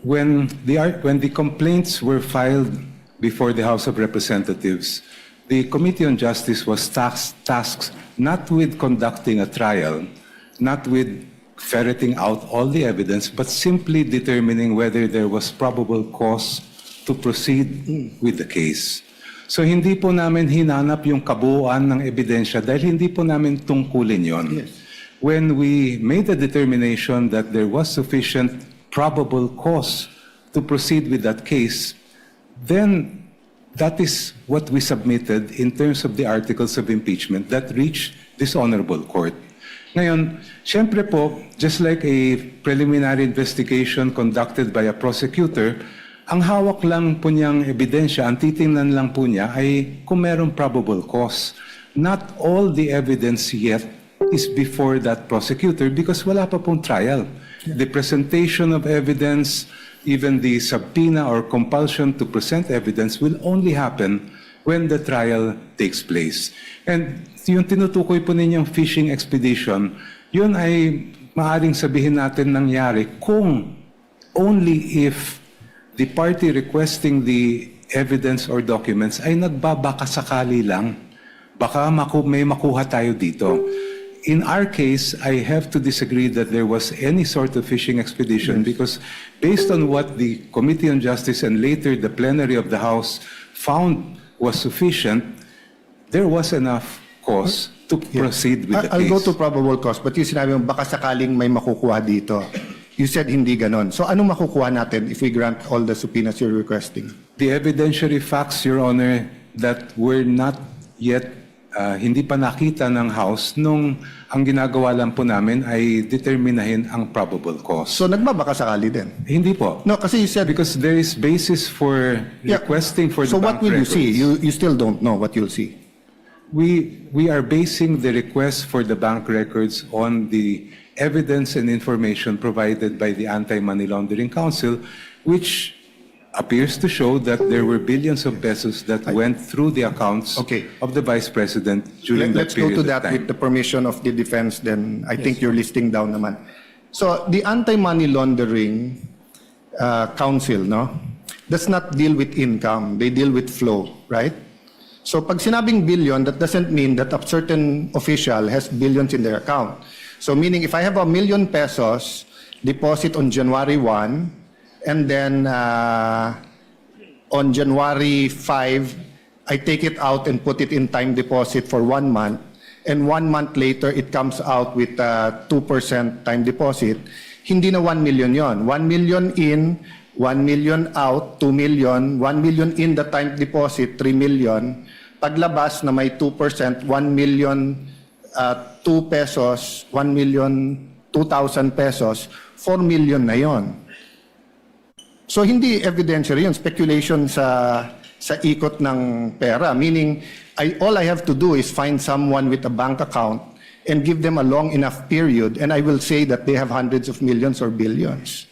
When the complaints were filed before the House of Representatives, the Committee on Justice was tasked not with conducting a trial, not with ferreting out all the evidence, but simply determining whether there was probable cause to proceed with the case. So hindi po namin hinanap yung kabuuan ng ebidensya dahil hindi po namin tungkulin yon. Yes. When we made the determination that there was sufficient probable cause to proceed with that case, then that is what we submitted in terms of the articles of impeachment that reached this honorable court. Ngayon, siyempre po, just like a preliminary investigation conducted by a prosecutor, ang hawak lang po niyang ebidensya, ang titingnan lang po niya ay kung merong probable cause. Not all the evidence yet is before that prosecutor because wala pa pong trial. The presentation of evidence, even the subpoena or compulsion to present evidence will only happen when the trial takes place. And yung tinutukoy po ninyong fishing expedition, yun ay maaaring sabihin natin nangyari kung only if the party requesting the evidence or documents ay nagbabaka sakali lang. Baka may makuha tayo dito. In our case, I have to disagree that there was any sort of fishing expedition because based on what the Committee on Justice and later the plenary of the House found was sufficient, there was enough cause to proceed with the case. I'll go to probable cause, but yung sinabi mo, baka sakaling may makukuha dito. You said hindi ganon. So anong makukuha natin if we grant all the subpoenas you're requesting? The evidentiary facts, Your Honor, that were not yet hindi pa nakita ng House nung ang ginagawa lang po namin ay determinahin ang probable cause. So nagbabaka sakali din. Hindi po. No, kasi you said... Because there is basis for Yeah. requesting for So the what bank will you records. see? You still don't know what you'll see. We are basing the request for the bank records on the evidence and information provided by the Anti-Money Laundering Council, which appears to show that there were billions of pesos that went through the accounts Okay. of the Vice President during that Let's go period to of that time. with the permission of the defense, then I think you're listing down naman. So the Anti-Money Laundering Council, no, does not deal with income. They deal with flow, right? So pag sinabing billion, that doesn't mean that a certain official has billions in their account. So meaning if I have 1 million pesos deposit on January 1, and then on January 5, I take it out and put it in time deposit for 1 month, and 1 month later it comes out with 2% time deposit, hindi na 1 million yon. 1 million in, 1 million out, 2 million, 1 million in the time deposit, 3 million. Paglabas na may 2%, 1 million 2 pesos, 1 million 2,000 pesos, 4 million na yon. So hindi evidentiary yun, speculation sa ikot ng pera. Meaning, all I have to do is find someone with a bank account and give them a long enough period, and I will say that they have hundreds of millions or billions.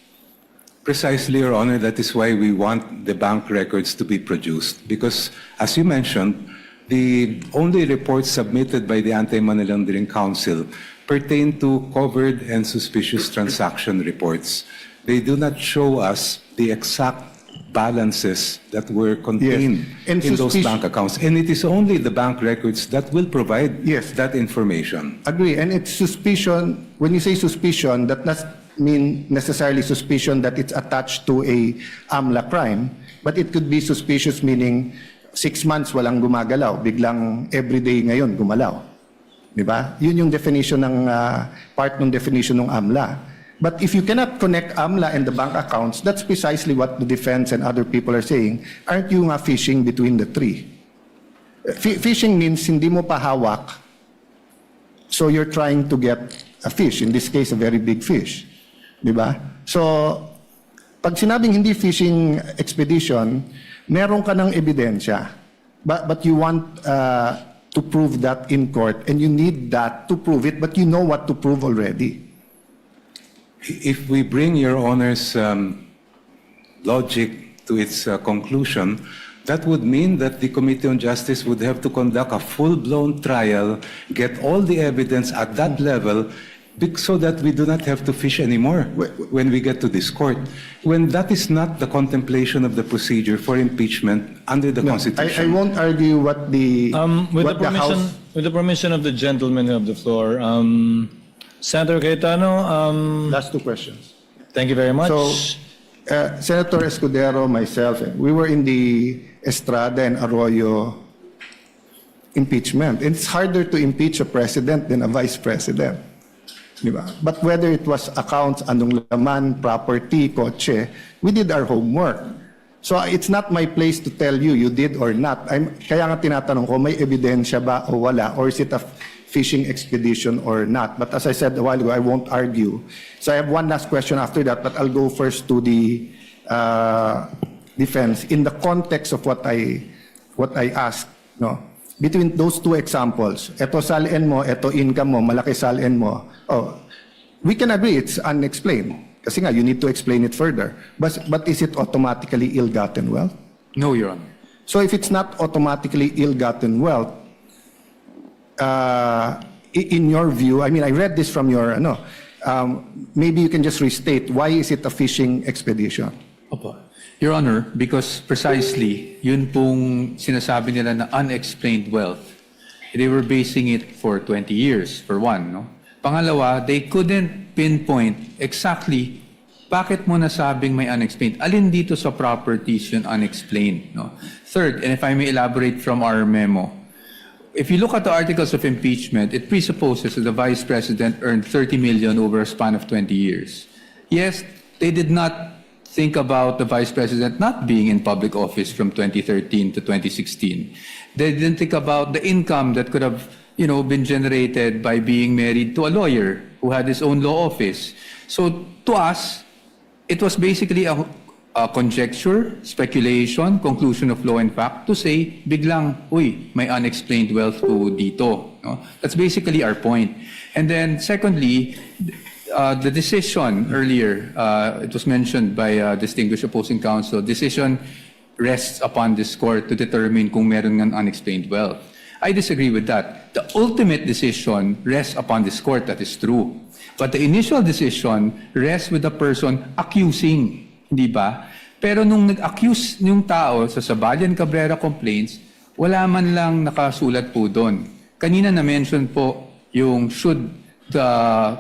Precisely, Your Honor, that is why we want the bank records to be produced. Because, as you mentioned, the only reports submitted by the Anti-Money Laundering Council pertain to covered and suspicious transaction reports. They do not show us the exact balances that were contained And in those suspicion- bank accounts. And it is only the bank records that will provide Yes. that information. Agree. And it's suspicion. When you say suspicion, that does mean necessarily suspicion that it's attached to a AMLA crime, but it could be suspicious meaning 6 months walang gumagalaw, biglang everyday ngayon gumalaw. Di ba? Yun yung definition ng part ng definition ng AMLA. But if you cannot connect AMLA and the bank accounts, that's precisely what the defense and other people are saying. Aren't you nga fishing between the three? Fishing means hindi mo pa hawak, so you're trying to get a fish, in this case, a very big fish. Di ba? So, pag sinabing hindi fishing expedition, meron ka ng ebidensya, but you want to prove that in court, and you need that to prove it, but you know what to prove already. If we bring Your Honor's logic to its conclusion, that would mean that the Committee on Justice would have to conduct a full-blown trial, get all the evidence at that level, so that we do not have to fish anymore when we get to this court. When that is not the contemplation of the procedure for impeachment under the I Constitution. won't argue what the what the House. With the permission of the gentleman of the floor, Senator Cayetano, Last two questions. thank you very much. So, Senator Escudero, myself, we were in the Estrada and Arroyo impeachment. It's harder to impeach a president than a vice president. Di ba? But whether it was accounts, anong laman, property, kotse, we did our homework. So it's not my place to tell you you did or not. Kaya nga tinatanong ko, may ebidensya ba o wala? Or is it a fishing expedition or not? But as I said a while ago, I won't argue. So I have one last question after that, but I'll go first to the defense. In the context of what I asked, no? Between those two examples, eto salin mo, eto income mo, malaki salin mo, we can agree it's unexplained. Kasi nga, you need to explain it further. But is it automatically ill-gotten wealth? No, Your Honor. So if it's not automatically ill-gotten wealth, in your view, I mean, I read this from your, maybe you can just restate, why is it a fishing expedition? Opo. Your Honor, because precisely, yun pong sinasabi nila na unexplained wealth, they were basing it for 20 years, for one, no? Pangalawa, they couldn't pinpoint exactly bakit mo nasabing may unexplained. Alin dito sa properties yun unexplained, no? Third, and if I may elaborate from our memo, if you look at the articles of impeachment, it presupposes that the Vice President earned 30 million over a span of 20 years. Yes, they did not think about the Vice President not being in public office from 2013 to 2016. They didn't think about the income that could have, been generated by being married to a lawyer who had his own law office. So to us, it was basically a conjecture, speculation, conclusion of law and fact to say, biglang, uy, may unexplained wealth po dito. No? That's basically our point. And then secondly, the decision earlier, it was mentioned by distinguished opposing counsel, decision rests upon this court to determine kung meron ng unexplained wealth. I disagree with that. The ultimate decision rests upon this court, that is true. But the initial decision rests with the person accusing, di ba? Pero nung nag-accuse yung tao sa Sabalian Cabrera complaints, wala man lang nakasulat po doon. Kanina na-mention po yung should the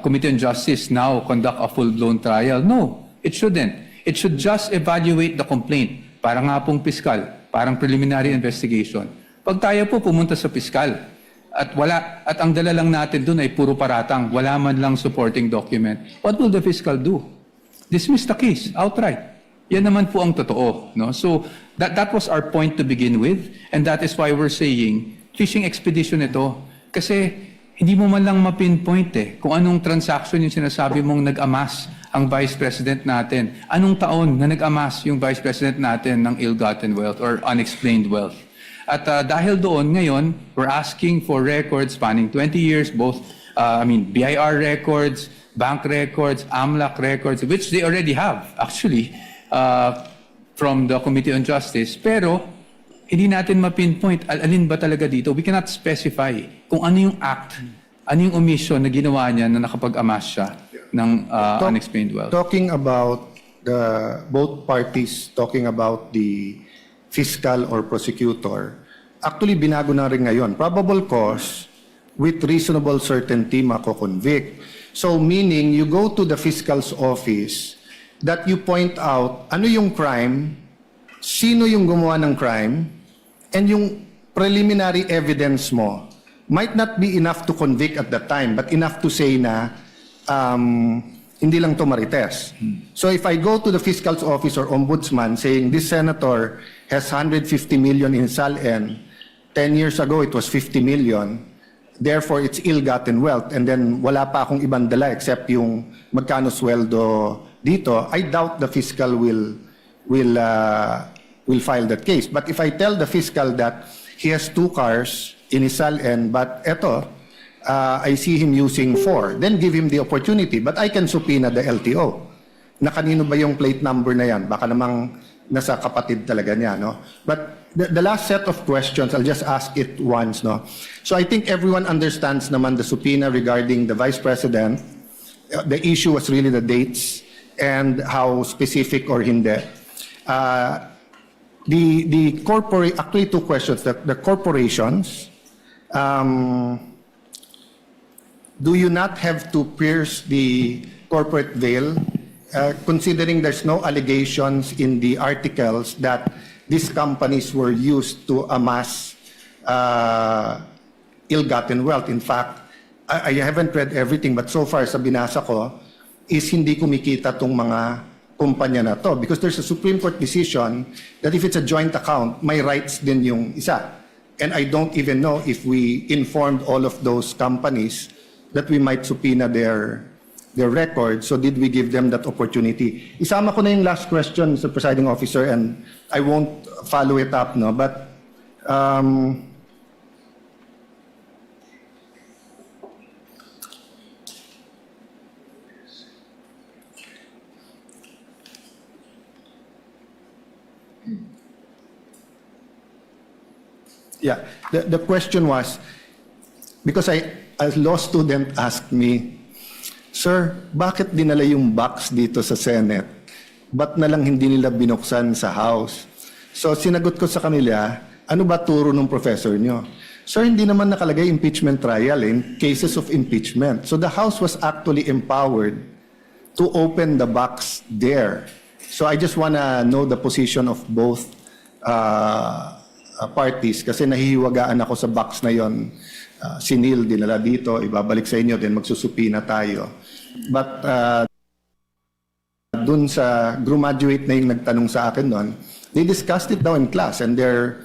Committee on Justice now conduct a full-blown trial? No, it shouldn't. It should just evaluate the complaint. Para nga pong piskal, parang preliminary investigation. Pag tayo po pumunta sa piskal at ang dala lang natin doon ay puro paratang, wala man lang supporting document, what will the fiscal do? Dismiss the case outright. Yan naman po ang totoo. No? So that was our point to begin with, and that is why we're saying fishing expedition ito. Kasi hindi mo man lang ma-pinpoint kung anong transaction yung sinasabi mong nag-amass ang Vice President natin. Anong taon na nag-amass yung Vice President natin ng ill-gotten wealth or unexplained wealth. At dahil doon, ngayon, we're asking for records spanning 20 years, both, BIR records, bank records, AMLAC records, which they already have, actually, from the Committee on Justice. Pero, hindi natin ma-pinpoint, alin ba talaga dito? We cannot specify kung ano yung act, ano yung omission na ginawa niya na nakapag-amass siya ng unexplained wealth. Talking about both parties talking about the fiscal or prosecutor, actually binago na rin ngayon. Probable cause with reasonable certainty mako-convict. So meaning you go to the fiscal's office that you point out ano yung crime, sino yung gumawa ng crime, and yung preliminary evidence mo might not be enough to convict at that time, but enough to say na hindi lang to marites. So if I go to the fiscal's office or ombudsman saying this senator has 150 million in SALN, 10 years ago it was 50 million, therefore it's ill-gotten wealth, and then wala pa akong ibang dala except yung magkano sweldo dito, I doubt the fiscal will file that case. But if I tell the fiscal that he has 2 cars in his SALN, but eto, I see him using 4, then give him the opportunity. But I can subpoena the LTO. Na kanino ba yung plate number na yan? Baka namang nasa kapatid talaga niya, no? But the last set of questions, I'll just ask it once, no? So I think everyone understands naman the subpoena regarding the Vice President. The issue was really the dates and how specific or hindi. Actually 2 questions. The corporations, do you not have to pierce the corporate veil, considering there's no allegations in the articles that these companies were used to amass ill-gotten wealth? In fact, I haven't read everything, but so far sa binasa ko, is hindi kumikita tong mga kumpanya na to. Because there's a Supreme Court decision that if it's a joint account, may rights din yung isa. And I don't even know if we informed all of those companies that we might subpoena their records. So did we give them that opportunity? Isama ko na yung last question, Mr. Presiding Officer, and I won't follow it up, no? But yeah, the question was, because a law student asked me, Sir, bakit dinala yung box dito sa Senate? Ba't na lang hindi nila binuksan sa House? So sinagot ko sa kanila, ano ba turo ng professor nyo? Sir, hindi naman nakalagay impeachment trial in cases of impeachment. So the House was actually empowered to open the box there. So I just wanna know the position of both parties kasi nahihiwagaan ako sa box na yon. Sinil, dinala dito, ibabalik sa inyo, then magsusupina tayo. But dun sa graduate na yung nagtanong sa akin doon, they discussed it daw in class, and their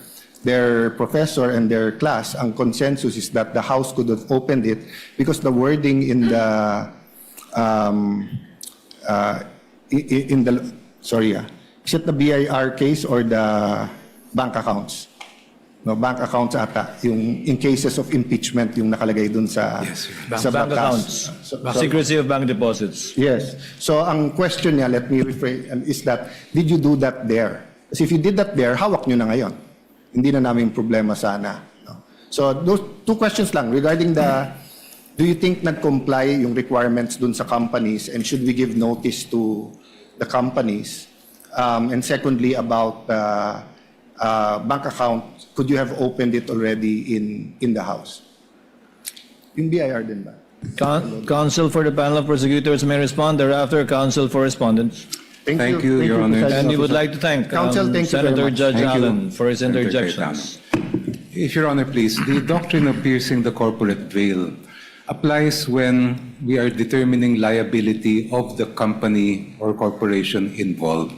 professor and their class, ang consensus is that the House could have opened it because the wording in the is it the BIR case or the bank accounts? No, bank accounts ata, yung in cases of impeachment yung nakalagay dun sa sa Bank batas. accounts. Secrecy of bank deposits. Yes. So ang question niya, let me rephrase, is that did you do that there? Kasi if you did that there, hawak nyo na ngayon. Hindi na namin problema sana. No? So those two questions lang regarding the, do you think nag-comply yung requirements dun sa companies, and should we give notice to the companies? And secondly, about bank account, could you have opened it already in the House? Yung BIR din ba? Counsel for the panel of prosecutors may respond. Thereafter, counsel for respondents. Thank you, Your Honor. Presiding And we would Officer. like to thank Counsel, thank you very Senator much. Judge Thank you, Allen for his Senator interjections. If Your Honor, please, the doctrine of piercing the corporate veil applies when we are determining liability of the company or corporation involved.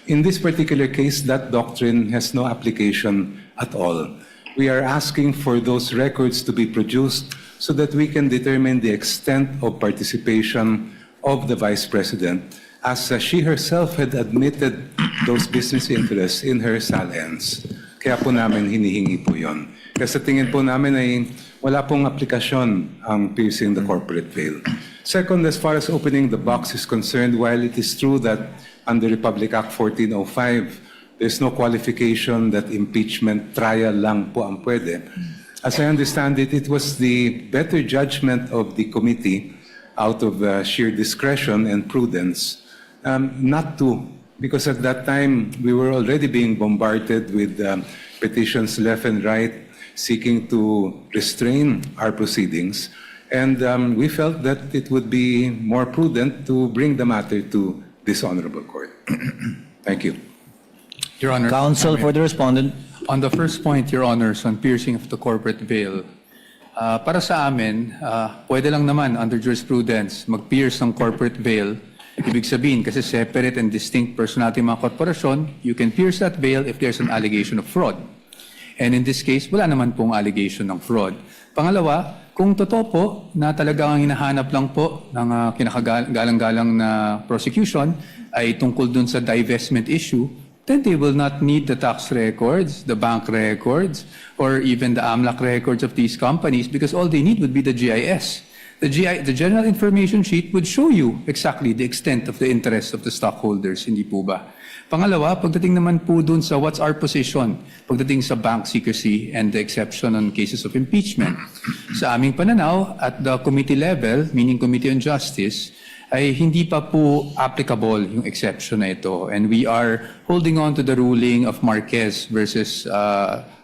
In this particular case, that doctrine has no application at all. We are asking for those records to be produced so that we can determine the extent of participation of the Vice President, as she herself had admitted those business interests in her salens. Kaya po namin hinihingi po yun. Kasi tingin po namin ay wala pong aplikasyon ang piercing the corporate veil. Second, as far as opening the box is concerned, while it is true that under Republic Act 1405, there's no qualification that impeachment trial lang po ang pwede. As I understand it, it was the better judgment of the committee out of sheer discretion and prudence not to, because at that time we were already being bombarded with petitions left and right seeking to restrain our proceedings, and we felt that it would be more prudent to bring the matter to this honorable court. Thank you. Your Honor. Counsel for the respondent. On the first point, Your Honors, on piercing of the corporate veil, para sa amin, pwede lang naman under jurisprudence mag-pierce ng corporate veil. Ibig sabihin, kasi separate and distinct personality ng mga korporasyon, you can pierce that veil if there's an allegation of fraud. And in this case, wala naman pong allegation ng fraud. Pangalawa, kung totoo po na talagang hinahanap lang po ng kinakagalang-galang na prosecution ay tungkol dun sa divestment issue, then they will not need the tax records, the bank records, or even the AMLAC records of these companies, because all they need would be the GIS. The General Information Sheet would show you exactly the extent of the interest of the stockholders, hindi po ba? Pangalawa, pagdating naman po dun sa what's our position, pagdating sa bank secrecy and the exception on cases of impeachment. Sa aming pananaw, at the committee level, meaning Committee on Justice, ay hindi pa po applicable yung exception na ito. And we are holding on to the ruling of Marquez versus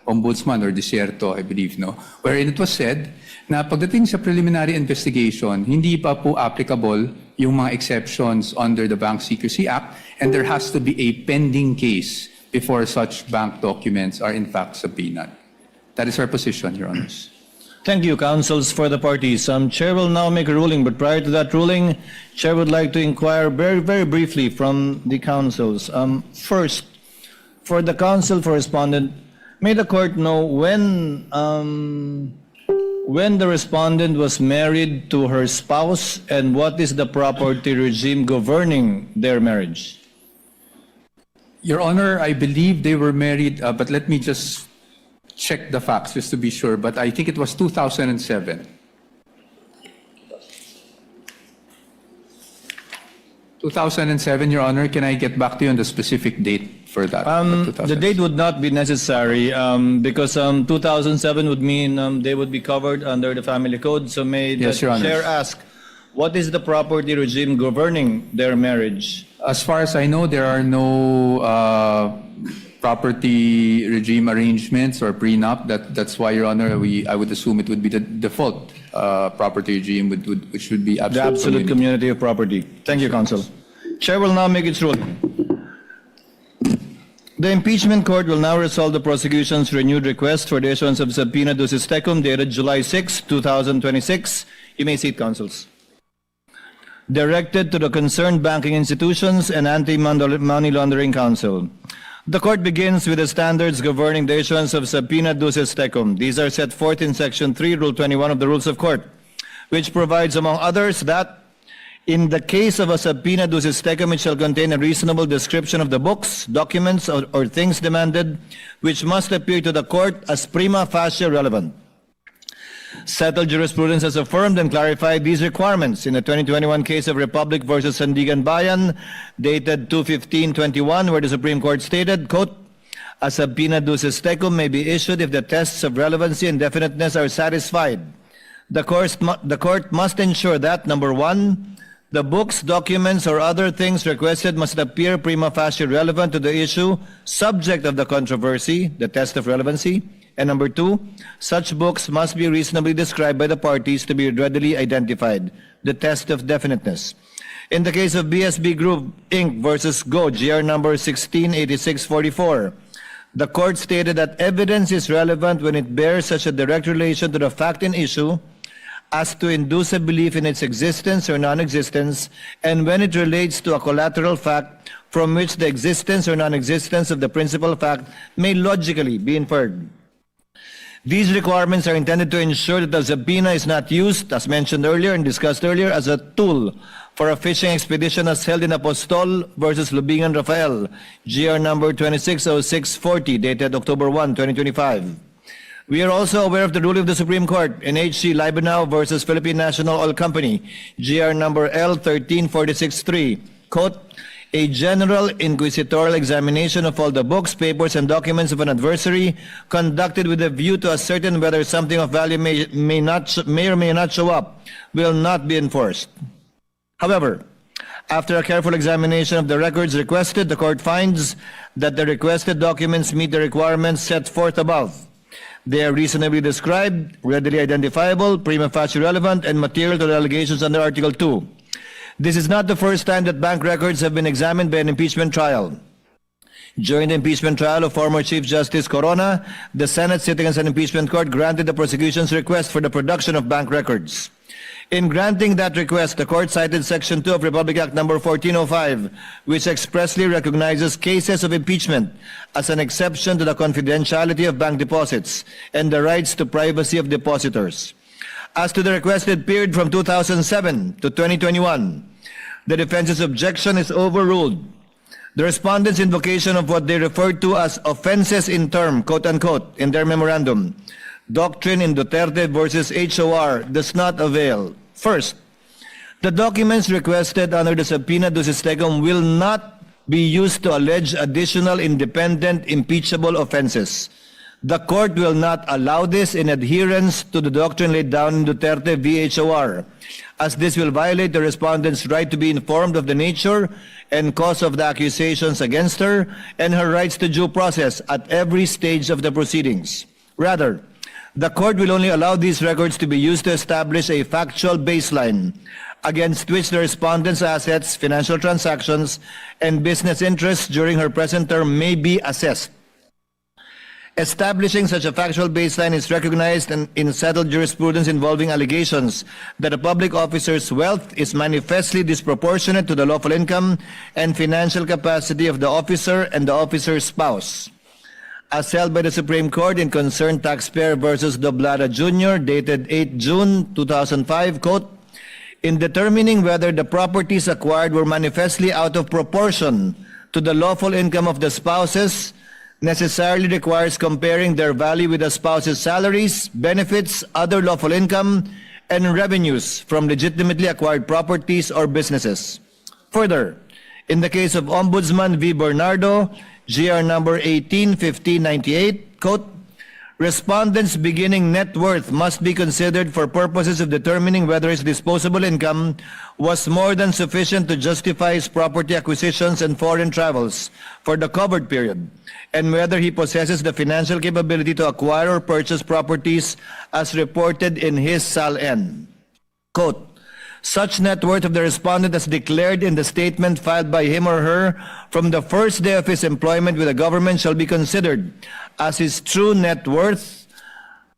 Ombudsman or Desierto, I believe, no? Wherein it was said na pagdating sa preliminary investigation, hindi pa po applicable yung mga exceptions under the Bank Secrecy Act, and there has to be a pending case before such bank documents are in fact subpoenaed. That is our position, Your Honors. Thank you, counsels for the parties. Chair will now make a ruling, but prior to that ruling, Chair would like to inquire very, very briefly from the counsels. First, for the counsel for respondent, may the court know when the respondent was married to her spouse, and what is the property regime governing their marriage? Your Honor, I believe they were married, but let me just check the facts just to be sure, but I think it was 2007. 2007, Your Honor. Can I get back to you on the specific date for that? The date would not be necessary because 2007 would mean they would be covered under the family code. So may the Yes, Your Honor. chair ask, what is the property regime governing their marriage? As far as I know, there are no property regime arrangements or prenup. That's why, Your Honor, I would assume it would be the default property regime, which would be The absolute, absolute community of property. Thank you, counsel. Chair will now make its ruling. The impeachment court will now resolve the prosecution's renewed request for the issuance of subpoena ducis tecum dated July 6, 2026. You may seat, counsels. directed to the concerned banking institutions and Anti-Money Laundering Council. The court begins with the standards governing the issuance of subpoena duces tecum. These are set forth in Section 3, Rule 21 of the Rules of Court, which provides, among others, that in the case of a subpoena duces tecum, it shall contain a reasonable description of the books, documents, or things demanded, which must appear to the court as prima facie relevant. Settled jurisprudence has affirmed and clarified these requirements in the 2021 case of Republic versus Sandigan Bayan, dated 2/15/21, where the Supreme Court stated, quote, "A subpoena duces tecum may be issued if the tests of relevancy and definiteness are satisfied. The court must ensure that, number one, the books, documents, or other things requested must appear prima facie relevant to the issue, subject of the controversy, the test of relevancy. And number two, such books must be reasonably described by the parties to be readily identified, the test of definiteness." In the case of BSB Group Inc. versus Go, GR number 168644, the court stated that evidence is relevant when it bears such a direct relation to the fact in issue as to induce a belief in its existence or non-existence, and when it relates to a collateral fact from which the existence or non-existence of the principal fact may logically be inferred. These requirements are intended to ensure that the subpoena is not used, as mentioned earlier and discussed earlier, as a tool for a fishing expedition as held in Apostol versus Lubingan Rafael, GR number 260640, dated October 1, 2025. We are also aware of the ruling of the Supreme Court in HC Libanao versus Philippine National Oil Company, GR number L13463, quote, "A general inquisitorial examination of all the books, papers, and documents of an adversary conducted with a view to ascertain whether something of value may or may not show up will not be enforced." However, after a careful examination of the records requested, the court finds that the requested documents meet the requirements set forth above. They are reasonably described, readily identifiable, prima facie relevant, and material to the allegations under Article 2. This is not the first time that bank records have been examined by an impeachment trial. During the impeachment trial of former Chief Justice Corona, the Senate sitting as an impeachment court granted the prosecution's request for the production of bank records. In granting that request, the court cited Section 2 of Republic Act No. 1405, which expressly recognizes cases of impeachment as an exception to the confidentiality of bank deposits and the rights to privacy of depositors. As to the requested period from 2007 to 2021, the defense's objection is overruled. The respondents' invocation of what they referred to as offenses in term, quote-unquote, in their memorandum, doctrine in Duterte versus HOR, does not avail. First, the documents requested under the subpoena duces tecum will not be used to allege additional independent impeachable offenses. The court will not allow this in adherence to the doctrine laid down in Duterte v. HOR, as this will violate the respondent's right to be informed of the nature and cause of the accusations against her and her rights to due process at every stage of the proceedings. Rather, the court will only allow these records to be used to establish a factual baseline against which the respondent's assets, financial transactions, and business interests during her present term may be assessed. Establishing such a factual baseline is recognized in settled jurisprudence involving allegations that a public officer's wealth is manifestly disproportionate to the lawful income and financial capacity of the officer and the officer's spouse. As held by the Supreme Court in Concerned Taxpayer versus Doblada Jr., dated 8 June 2005, quote, "In determining whether the properties acquired were manifestly out of proportion to the lawful income of the spouses, necessarily requires comparing their value with the spouse's salaries, benefits, other lawful income, and revenues from legitimately acquired properties or businesses." Further, in the case of Ombudsman v. Bernardo, GR number 181598, quote, "Respondents' beginning net worth must be considered for purposes of determining whether his disposable income was more than sufficient to justify his property acquisitions and foreign travels for the covered period, and whether he possesses the financial capability to acquire or purchase properties as reported in his SAL-N." Quote, "Such net worth of the respondent as declared in the statement filed by him or her from the first day of his employment with the government shall be considered as his true net worth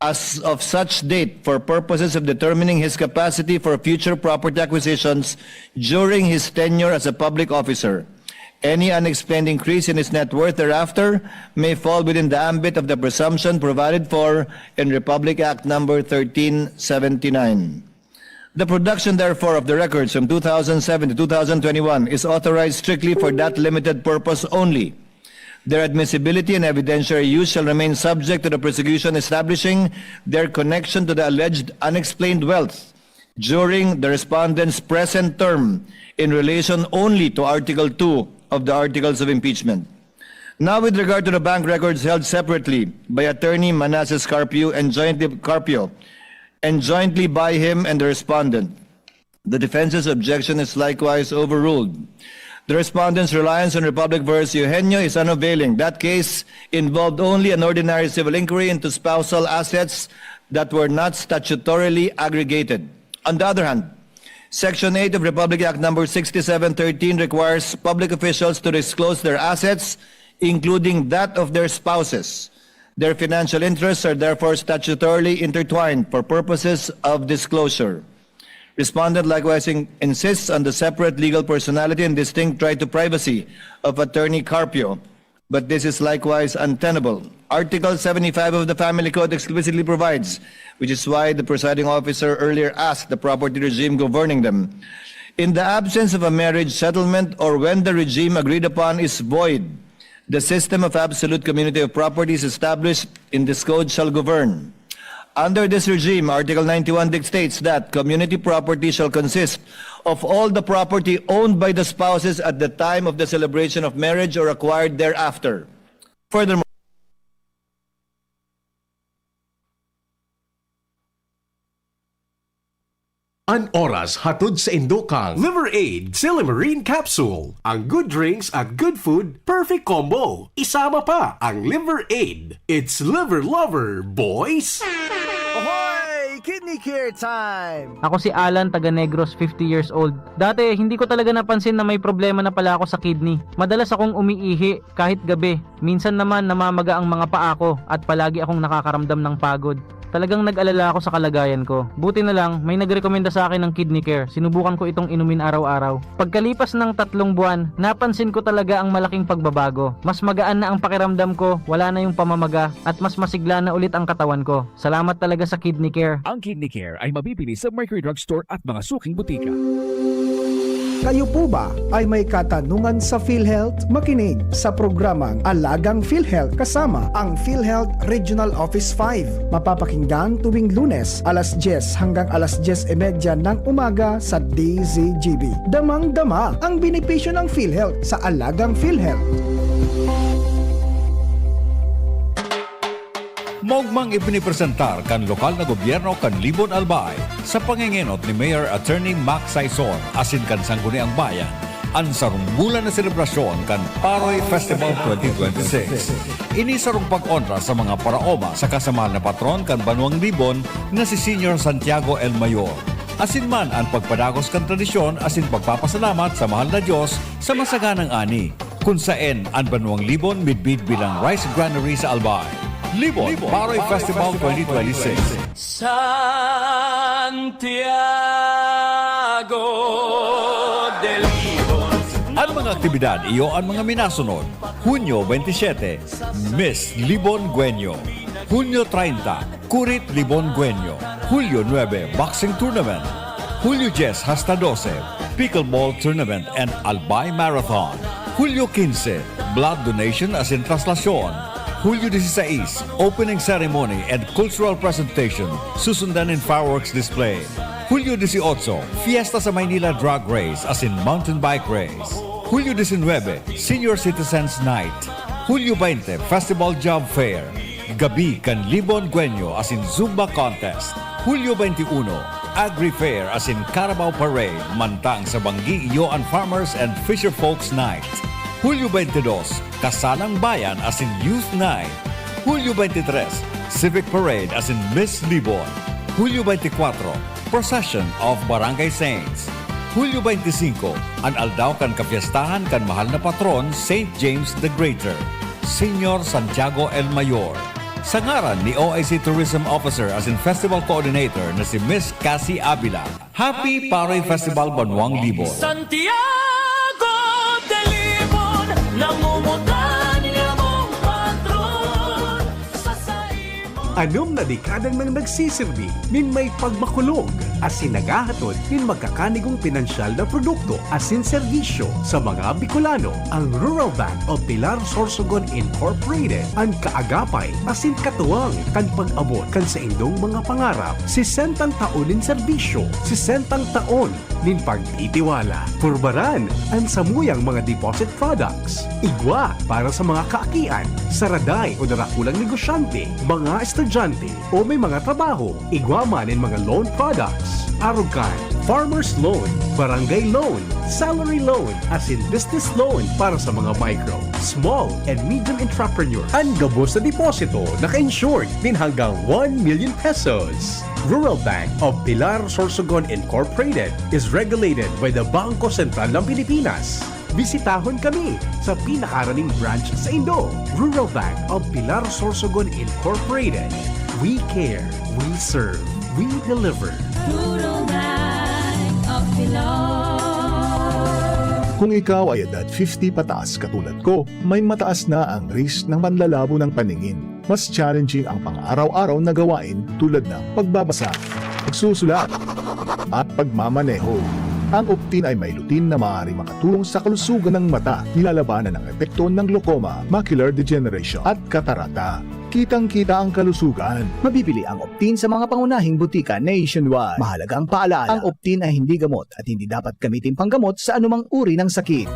as of such date for purposes of determining his capacity for future property acquisitions during his tenure as a public officer. Any unexplained increase in his net worth thereafter may fall within the ambit of the presumption provided for in Republic Act Number 1379. The production, therefore, of the records from 2007 to 2021 is authorized strictly for that limited purpose only. Their admissibility and evidentiary use shall remain subject to the prosecution establishing their connection to the alleged unexplained wealth during the respondent's present term in relation only to Article 2 of the Articles of Impeachment. Now, with regard to the bank records held separately by Attorney Manasseh Carpio and jointly by him and the respondent, the defense's objection is likewise overruled. The respondent's reliance on Republic v. Eugenio is unavailing. That case involved only an ordinary civil inquiry into spousal assets that were not statutorily aggregated. On the other hand, Section 8 of Republic Act Number 6713 requires public officials to disclose their assets, including that of their spouses. Their financial interests are therefore statutorily intertwined for purposes of disclosure. Respondent likewise insists on the separate legal personality and distinct right to privacy of Attorney Carpio, but this is likewise untenable. Article 75 of the Family Code explicitly provides, which is why the presiding officer earlier asked the property regime governing them. In the absence of a marriage settlement or when the regime agreed upon is void, the system of absolute community of properties established in this code shall govern. Under this regime, Article 91 dictates that community property shall consist of all the property owned by the spouses at the time of the celebration of marriage or acquired thereafter. Furthermore, An oras hatod sa Indokang Liver Aid Silimarine Capsule. Ang good drinks at good food, perfect combo. Isama pa ang Liver Aid. It's liver lover, boys! Ahoy! Kidney care time! Ako si Alan, taga Negros, 50 years old. Dati, hindi ko talaga napansin na may problema na pala ako sa kidney. Madalas akong umiihi kahit gabi. Minsan naman namamaga ang mga paa ko at palagi akong nakakaramdam ng pagod. Talagang nag-alala ako sa kalagayan ko. Buti na lang, may nagrekomenda sa akin ng kidney care. Sinubukan ko itong inumin araw-araw. Pagkalipas ng 3 buwan, napansin ko talaga ang malaking pagbabago. Mas magaan na ang pakiramdam ko, wala na yung pamamaga, at mas masigla na ulit ang katawan ko. Salamat talaga sa kidney care. Ang Kidney Care ay mabibili sa Mercury Drugstore at mga suking butika. Kayo po ba ay may katanungan sa PhilHealth? Makinig sa programang Alagang PhilHealth kasama ang PhilHealth Regional Office 5. Mapapakinggan tuwing Lunes alas 10 hanggang alas 10:30 ng umaga sa DZGB. Damang-dama ang benepisyo ng PhilHealth sa Alagang PhilHealth. Maugmang ipinipresentar kan lokal na gobyerno kan Libon Albay sa pangingenot ni Mayor Attorney Max Saison asin kan Sangguniang Bayan ang sarunggulan na selebrasyon kan Paroy Festival 2026. Ini sarong pag-onra sa mga paraoma sa kasamal na patron kan Banuang Libon na si Senior Santiago El Mayor. Asin man ang pagpadagos kan tradisyon asin pagpapasalamat sa mahal na Diyos sa masaganang ani kung saan ang Banuang Libon midbid bilang rice granary sa Albay. Libon Paroy Festival 2026. Santiago del Libon. Ang mga aktibidad iyo ang mga minasunod. Hunyo 27, Miss Libon Guenyo. Hunyo 30, Kurit Libon Guenyo. Hulyo 9, Boxing Tournament. Hulyo 10 hasta 12, Pickleball Tournament and Albay Marathon. Hulyo 15, Blood Donation as in Traslasyon. Hulyo 16, Opening Ceremony and Cultural Presentation, susundan in fireworks display. Hulyo 18, Fiesta sa Maynila Drag Race as in Mountain Bike Race. Hulyo 19, Senior Citizens Night. Hulyo 20, Festival Job Fair. Gabi kan Libon Guenyo as in Zumba Contest. Hulyo 21, Agri Fair as in Carabao Parade, mantang sa Banggi Iyo and Farmers and Fisher Folks Night. Hulyo 22, Kasalang Bayan as in Youth Night. Hulyo 23, Civic Parade as in Miss Libon. Hulyo 24, Procession of Barangay Saints. Hulyo 25, ang aldaw kan kapiestahan kan mahal na patron St. James the Greater, Senior Santiago El Mayor. Sa ngaran ni OIC Tourism Officer as in Festival Coordinator na si Miss Cassie Avila. Happy Paroy Festival Banwang Libon. Santiago de Libon, namumutan niya mong patron sa saimo. Anom na dekadang nang nagsisilbi, min may pagmakulog, asin nagahatod, min magkakanigong pinansyal na produkto, asin serbisyo sa mga Bicolano. Ang Rural Bank of Pilar Sorsogon Incorporated, ang kaagapay, asin katuwang, kan pag-abot, kan sa indong mga pangarap, 60 taon in serbisyo, 60 taon, nin pagtitiwala. Purbaran, ang samuyang mga deposit products. Igwa, para sa mga kaakian, saraday o darakulang negosyante, mga estudyante o may mga trabaho. Igwa man in mga loan products. Arugan, farmer's loan, barangay loan, salary loan, as in business loan para sa mga micro, small, and medium entrepreneur. Ang gabos na deposito, naka-insured din hanggang 1 million pesos. Rural Bank of Pilar Sorsogon Incorporated is regulated by the Bangko Sentral ng Pilipinas. Bisitahon kami sa pinakaraning branch sa Indo. Rural Bank of Pilar Sorsogon Incorporated. We care, we serve, we deliver. Rural Bank of Pilar. Kung ikaw ay edad 50 pataas katulad ko, may mataas na ang risk ng panlalabo ng paningin. Mas challenging ang pang-araw-araw na gawain tulad ng pagbabasa, pagsusulat, at pagmamaneho. Ang Optin ay may lutin na maaari makatulong sa kalusugan ng mata, nilalabanan ang epekto ng glaucoma, macular degeneration at katarata. Kitang-kita ang kalusugan. Mabibili ang Optin sa mga pangunahing butika nationwide. Mahalagang paalala, ang Optin ay hindi gamot at hindi dapat gamitin panggamot sa anumang uri ng sakit.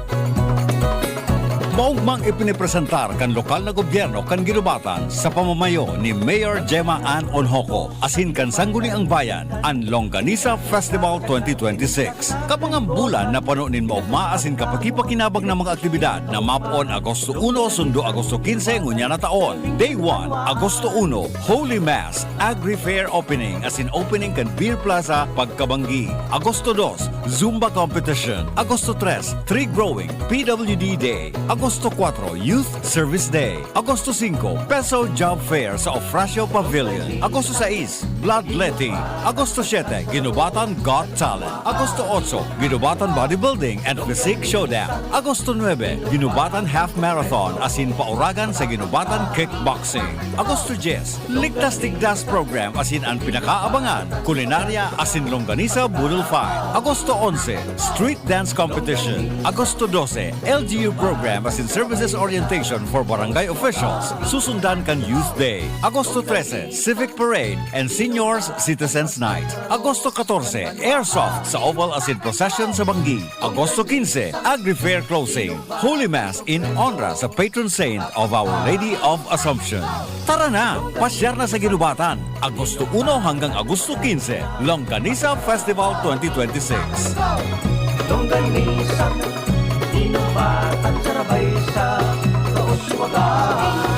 Maugmang ipinipresentar kan lokal na gobyerno kan ginubatan sa pamamayo ni Mayor Gemma Ann Onhoco asin kan sangguniang bayan ang Longganisa Festival 2026. Kapangang bulan na panunin maugma asin kapakipakinabang na mga aktibidad na mapon Agosto 1 sundo Agosto 15 ngunya na taon. Day 1, Agosto 1, Holy Mass, Agri-Fair Opening asin opening kan Beer Plaza Pagkabanggi. Agosto 2, Zumba Competition. Agosto 3, Tree Growing, PWD Day. Agosto 4, Youth Service Day. Agosto 5, Peso Job Fair sa Ofracio Pavilion. Agosto 6, Bloodletting. Agosto 7, Ginubatan Got Talent. Agosto 8, Ginubatan Bodybuilding and Physique Showdown. Agosto 9, Ginubatan Half Marathon asin pauragan sa Ginubatan Kickboxing. Agosto 10, Ligtas Tigdas Program asin ang pinakaabangan, kulinarya asin Longganisa Budol Fight. Agosto 11, Street Dance Competition. Agosto 12, LGU Program asin Services Orientation for Barangay Officials. Susundan kan Youth Day. Agosto 13, Civic Parade and Seniors Citizens Night. Agosto 14, Airsoft sa Oval asin Procession sa Banggi. Agosto 15, Agri-Fair Closing. Holy Mass in honor sa patron saint of Our Lady of Assumption. Tara na, pasyar na sa Ginubatan. Agosto 1 hanggang Agosto 15, Longganisa Festival 2026. Longganisa, Ginubatan, sarabay sa kauswagan.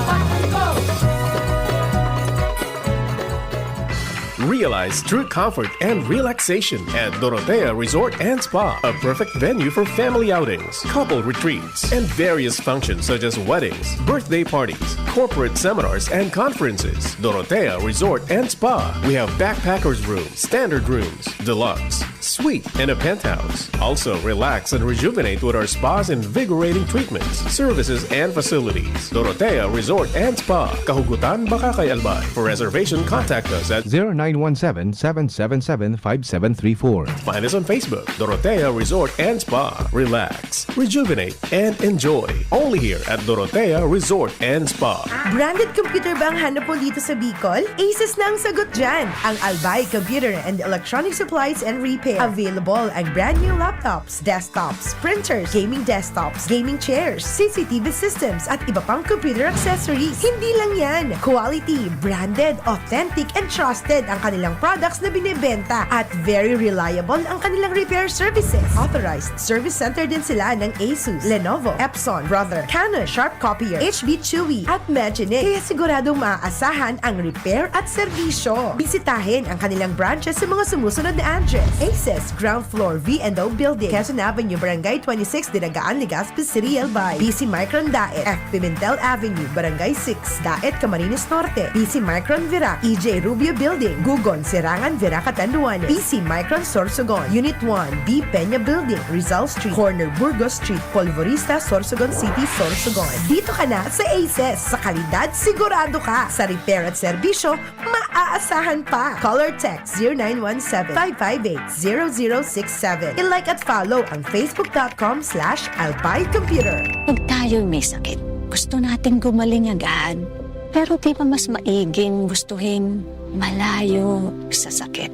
Realize true comfort and relaxation at Dorotea Resort and Spa, a perfect venue for family outings, couple retreats, and various functions such as weddings, birthday parties, corporate seminars, and conferences. Dorotea Resort and Spa. We have backpackers rooms, standard rooms, deluxe, suite, and a penthouse. Also, relax and rejuvenate with our spa's invigorating treatments, services, and facilities. Dorotea Resort and Spa, Kahugutan, Bakakay, Albay. For reservation, contact us at 0917-777-5734. Find us on Facebook, Dorotea Resort and Spa. Relax, rejuvenate, and enjoy. Only here at Dorotea Resort and Spa. Branded computer ba ang hanap mo dito sa Bicol? Aces na ang sagot dyan. Ang Albay Computer and Electronic Supplies and Repair. Available ang brand new laptops, desktops, printers, gaming desktops, gaming chairs, CCTV systems, at iba pang computer accessories. Hindi lang yan. Quality, branded, authentic, and trusted ang kanilang products na binibenta at very reliable ang kanilang repair services. Authorized service center din sila ng Asus, Lenovo, Epson, Brother, Canon, Sharp Copier, HB Chewy, at Magic. Kaya siguradong maaasahan ang repair at serbisyo. Bisitahin ang kanilang branches sa mga sumusunod na address: A6, Aces, ground floor, V&O Building, Quezon Avenue, Barangay 26, Dinagaan, Legazpi City, Albay. BC Micron Daet, F. Pimentel Avenue, Barangay 6, Daet, Camarines Norte. BC Micron Virac, EJ Rubio Building, Gugon, Sirangan, Virac, Catanduanes. BC Micron Sorsogon, Unit 1, B. Peña Building, Rizal Street, Corner Burgos Street, Polvorista, Sorsogon City, Sorsogon. Dito ka na sa Aces. Sa kalidad, sigurado ka. Sa repair at serbisyo, maaasahan pa. Call or text 0917-558-0067. I-like at follow ang facebook.com/albaycomputer. Pag tayo'y may sakit, gusto nating gumaling agad. Pero di ba mas maiging gustuhin malayo sa sakit?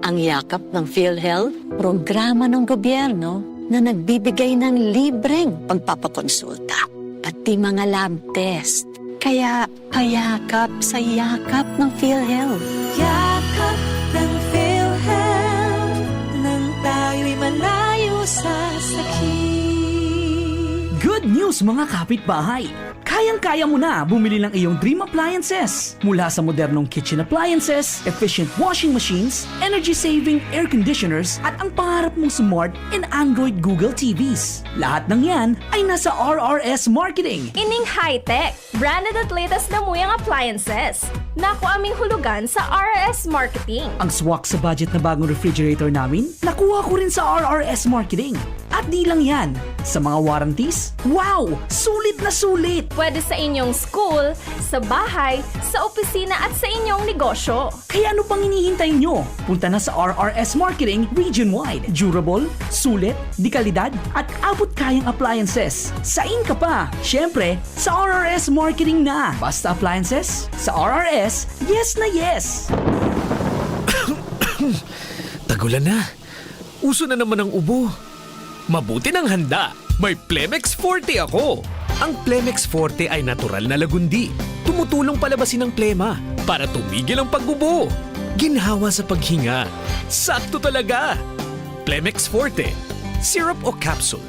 Ang yakap ng PhilHealth, programa ng gobyerno na nagbibigay ng libreng pagpapakonsulta, pati mga lab test. Kaya payakap sa yakap ng PhilHealth. Yakap ng PhilHealth nang tayo'y malayo sa sakit. Good news mga kapitbahay! Kayang-kaya mo na bumili ng iyong dream appliances. Mula sa modernong kitchen appliances, efficient washing machines, energy-saving air conditioners, at ang pangarap mong smart and Android Google TVs. Lahat ng yan ay nasa RRS Marketing. Ining high-tech, branded at latest na muyang appliances. Naku aming hulugan sa RRS Marketing. Ang swak sa budget na bagong refrigerator namin, nakuha ko rin sa RRS Marketing. At di lang yan, sa mga warranties, wow! Sulit na sulit! Pwede sa inyong school, sa bahay, sa opisina at sa inyong negosyo. Kaya ano pang hinihintay nyo? Punta na sa RRS Marketing region-wide. Durable, sulit, di kalidad, at abot kayang appliances. Sain ka pa! Siyempre, sa RRS Marketing na! Basta appliances, sa RRS, yes na yes! Tagulan na. Uso na naman ang ubo. Mabuti ng handa. May Plemex Forte ako. Ang Plemex Forte ay natural na lagundi. Tumutulong palabasin ang plema para tumigil ang pagbubo. Ginhawa sa paghinga. Sakto talaga. Plemex Forte. Syrup o capsule.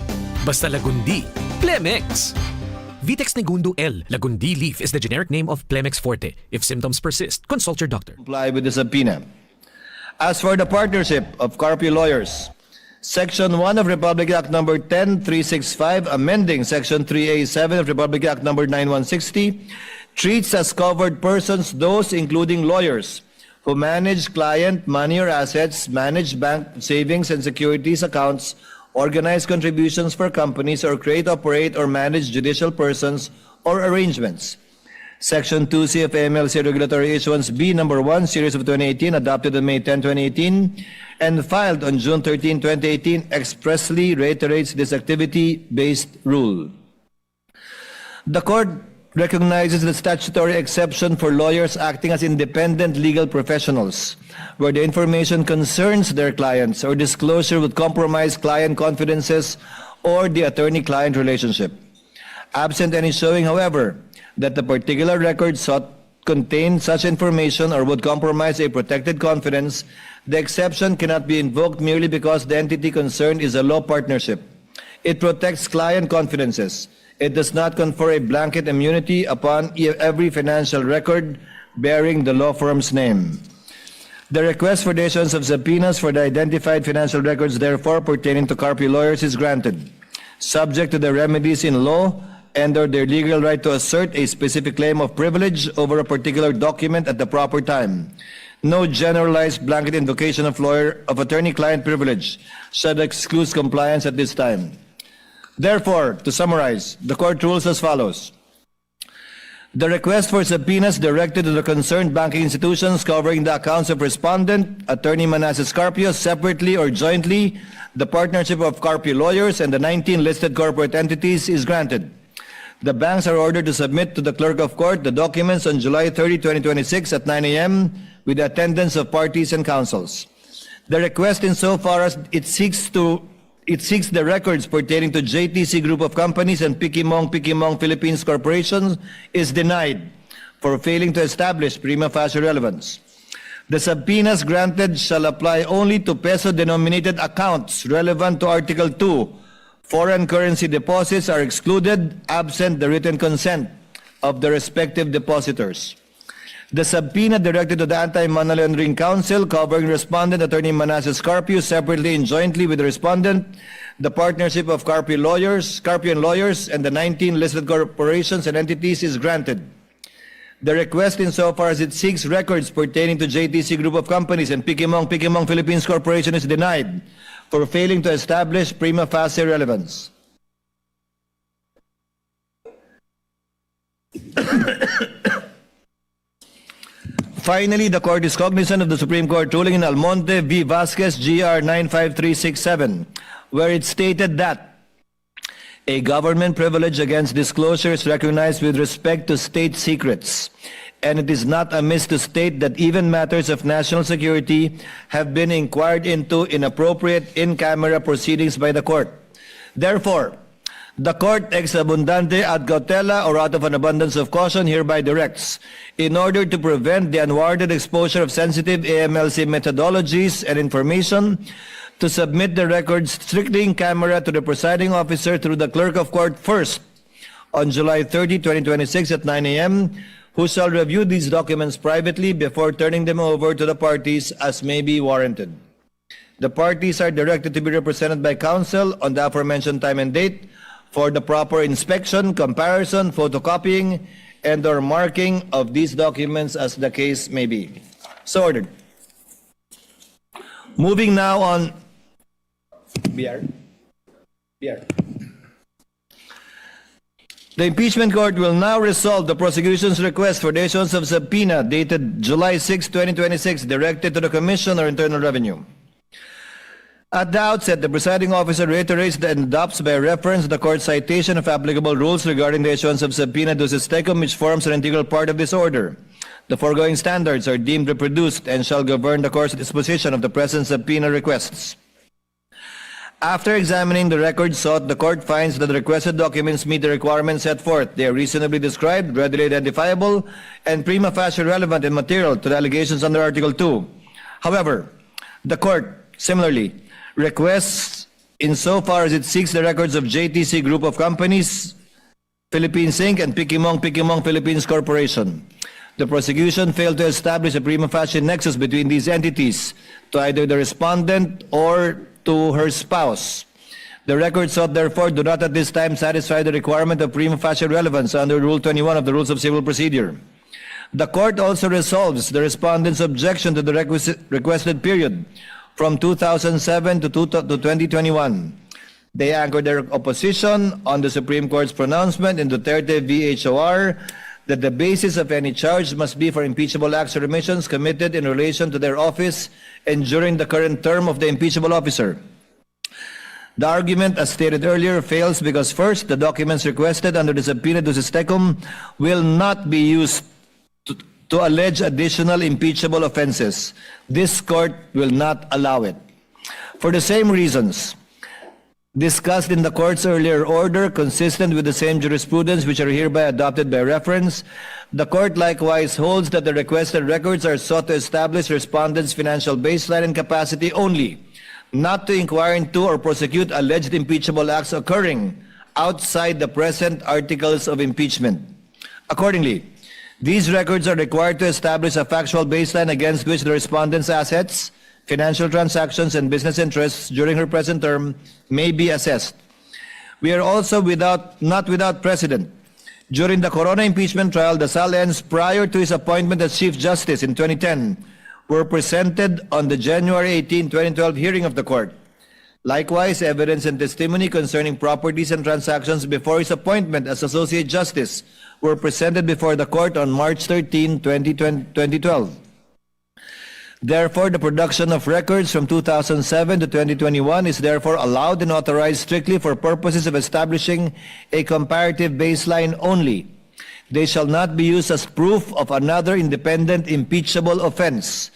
Basta lagundi. Plemex. Vitex Negundo L. Lagundi leaf is the generic name of Plemex Forte. If symptoms persist, consult your doctor. Comply with the subpoena. As for the partnership of Carpio Lawyers, Section 1 of Republic Act Number 10365, amending Section 3A7 of Republic Act Number 9160, treats as covered persons those including lawyers who manage client money or assets, manage bank savings and securities accounts, organize contributions for companies, or create, operate, or manage judicial persons or arrangements. Section 2C of AMLC Regulatory Issuance B Number 1, Series of 2018, adopted on May 10, 2018, and filed on June 13, 2018, expressly reiterates this activity-based rule. The Court recognizes the statutory exception for lawyers acting as independent legal professionals, where the information concerns their clients or disclosure would compromise client confidences or the attorney-client relationship. Absent any showing, however, that the particular record sought contained such information or would compromise a protected confidence, the exception cannot be invoked merely because the entity concerned is a law partnership. It protects client confidences. It does not confer a blanket immunity upon every financial record bearing the law firm's name. The request for the issuance of subpoenas for the identified financial records, therefore, pertaining to Carpio Lawyers is granted, subject to the remedies in law and/or their legal right to assert a specific claim of privilege over a particular document at the proper time. No generalized blanket invocation of attorney-client privilege shall exclude compliance at this time. Therefore, to summarize, the Court rules as follows. The request for subpoenas directed to the concerned banking institutions covering the accounts of respondent, Attorney Manasseh Carpio, separately or jointly, the partnership of Carpio Lawyers, and the 19 listed corporate entities is granted. The banks are ordered to submit to the Clerk of Court the documents on July 30, 2026 at 9 a.m. with the attendance of parties and counsels. The request insofar as it seeks the records pertaining to JTC Group of Companies and Pikimong Philippines Corporation is denied for failing to establish prima facie relevance. The subpoenas granted shall apply only to peso-denominated accounts relevant to Article 2. Foreign currency deposits are excluded absent the written consent of the respective depositors. The subpoena directed to the Anti-Money Laundering Council covering respondent Attorney Manasseh Carpio separately and jointly with the respondent, the partnership of Carpio and lawyers, and the 19 listed corporations and entities is granted. The request insofar as it seeks records pertaining to JTC Group of Companies and Pikimong Philippines Corporation is denied for failing to establish prima facie relevance. Finally, the Court is cognizant of the Supreme Court ruling in Almonte v. Vasquez GR 95367, where it stated that a government privilege against disclosure is recognized with respect to state secrets, and it is not amiss to state that even matters of national security have been inquired into in appropriate in-camera proceedings by the Court. Therefore, the Court ex abundante ad cautela or out of an abundance of caution hereby directs, in order to prevent the unwarranted exposure of sensitive AMLC methodologies and information, to submit the records strictly in camera to the presiding officer through the Clerk of Court first on July 30, 2026 at 9 a.m., who shall review these documents privately before turning them over to the parties as may be warranted. The parties are directed to be represented by counsel on the aforementioned time and date for the proper inspection, comparison, photocopying, and or marking of these documents as the case may be. So ordered. Moving now on. BR. The impeachment court will now resolve the prosecution's request for the issuance of subpoena dated July 6, 2026, directed to the Commission or Internal Revenue. At the outset, the presiding officer reiterates and adopts by reference the court's citation of applicable rules regarding the issuance of subpoena ducis tecum, which forms an integral part of this order. The foregoing standards are deemed reproduced and shall govern the court's disposition of the present subpoena requests. After examining the records sought, the court finds that the requested documents meet the requirements set forth. They are reasonably described, readily identifiable, and prima facie relevant and material to the allegations under Article 2. However, the court, similarly, requests insofar as it seeks the records of JTC Group of Companies, Philippines Inc., and Pikimong Philippines Corporation. The prosecution failed to establish a prima facie nexus between these entities to either the respondent or to her spouse. The records sought, therefore, do not at this time satisfy the requirement of prima facie relevance under Rule 21 of the Rules of Civil Procedure. The court also resolves the respondent's objection to the requested period from 2007 to 2021. They anchored their opposition on the Supreme Court's pronouncement in Duterte v. HOR that the basis of any charge must be for impeachable acts or omissions committed in relation to their office and during the current term of the impeachable officer. The argument, as stated earlier, fails because first, the documents requested under the subpoena ducis tecum will not be used to allege additional impeachable offenses. This court will not allow it. For the same reasons discussed in the court's earlier order, consistent with the same jurisprudence which are hereby adopted by reference, the court likewise holds that the requested records are sought to establish respondents' financial baseline and capacity only, not to inquire into or prosecute alleged impeachable acts occurring outside the present articles of impeachment. Accordingly, these records are required to establish a factual baseline against which the respondent's assets, financial transactions, and business interests during her present term may be assessed. We are also not without precedent. During the Corona impeachment trial, the Salens, prior to his appointment as Chief Justice in 2010, were presented on the January 18, 2012 hearing of the court. Likewise, evidence and testimony concerning properties and transactions before his appointment as Associate Justice were presented before the court on March 13, 2012. Therefore, the production of records from 2007 to 2021 is therefore allowed and authorized strictly for purposes of establishing a comparative baseline only. They shall not be used as proof of another independent impeachable offense.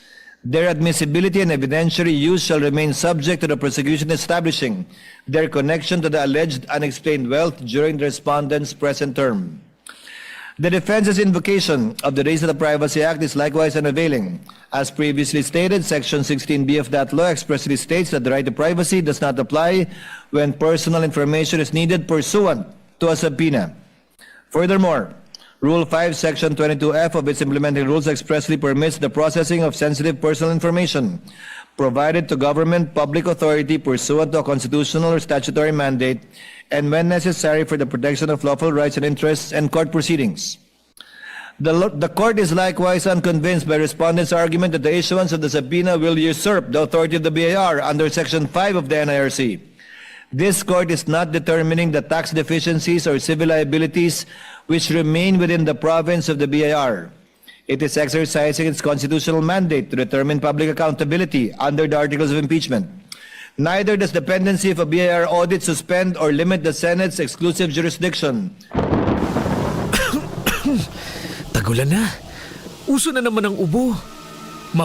Their admissibility and evidentiary use shall remain subject to the prosecution establishing their connection to the alleged unexplained wealth during the respondent's present term. The defense's invocation of the Race to the Privacy Act is likewise unavailing. As previously stated, Section 16B of that law expressly states that the right to privacy does not apply when personal information is needed pursuant to a subpoena. Furthermore, Rule 5, Section 22F of its implementing rules expressly permits the processing of sensitive personal information provided to government public authority pursuant to a constitutional or statutory mandate and when necessary for the protection of lawful rights and interests and court proceedings. The court is likewise unconvinced by respondents' argument that the issuance of the subpoena will usurp the authority of the BIR under Section 5 of the NIRC. This court is not determining the tax deficiencies or civil liabilities which remain within the province of the BIR. It is exercising its constitutional mandate to determine public accountability under the Articles of Impeachment. Neither does dependency of a BIR audit suspend or limit the Senate's exclusive jurisdiction. Tagulan na. Uso na naman ang ubo.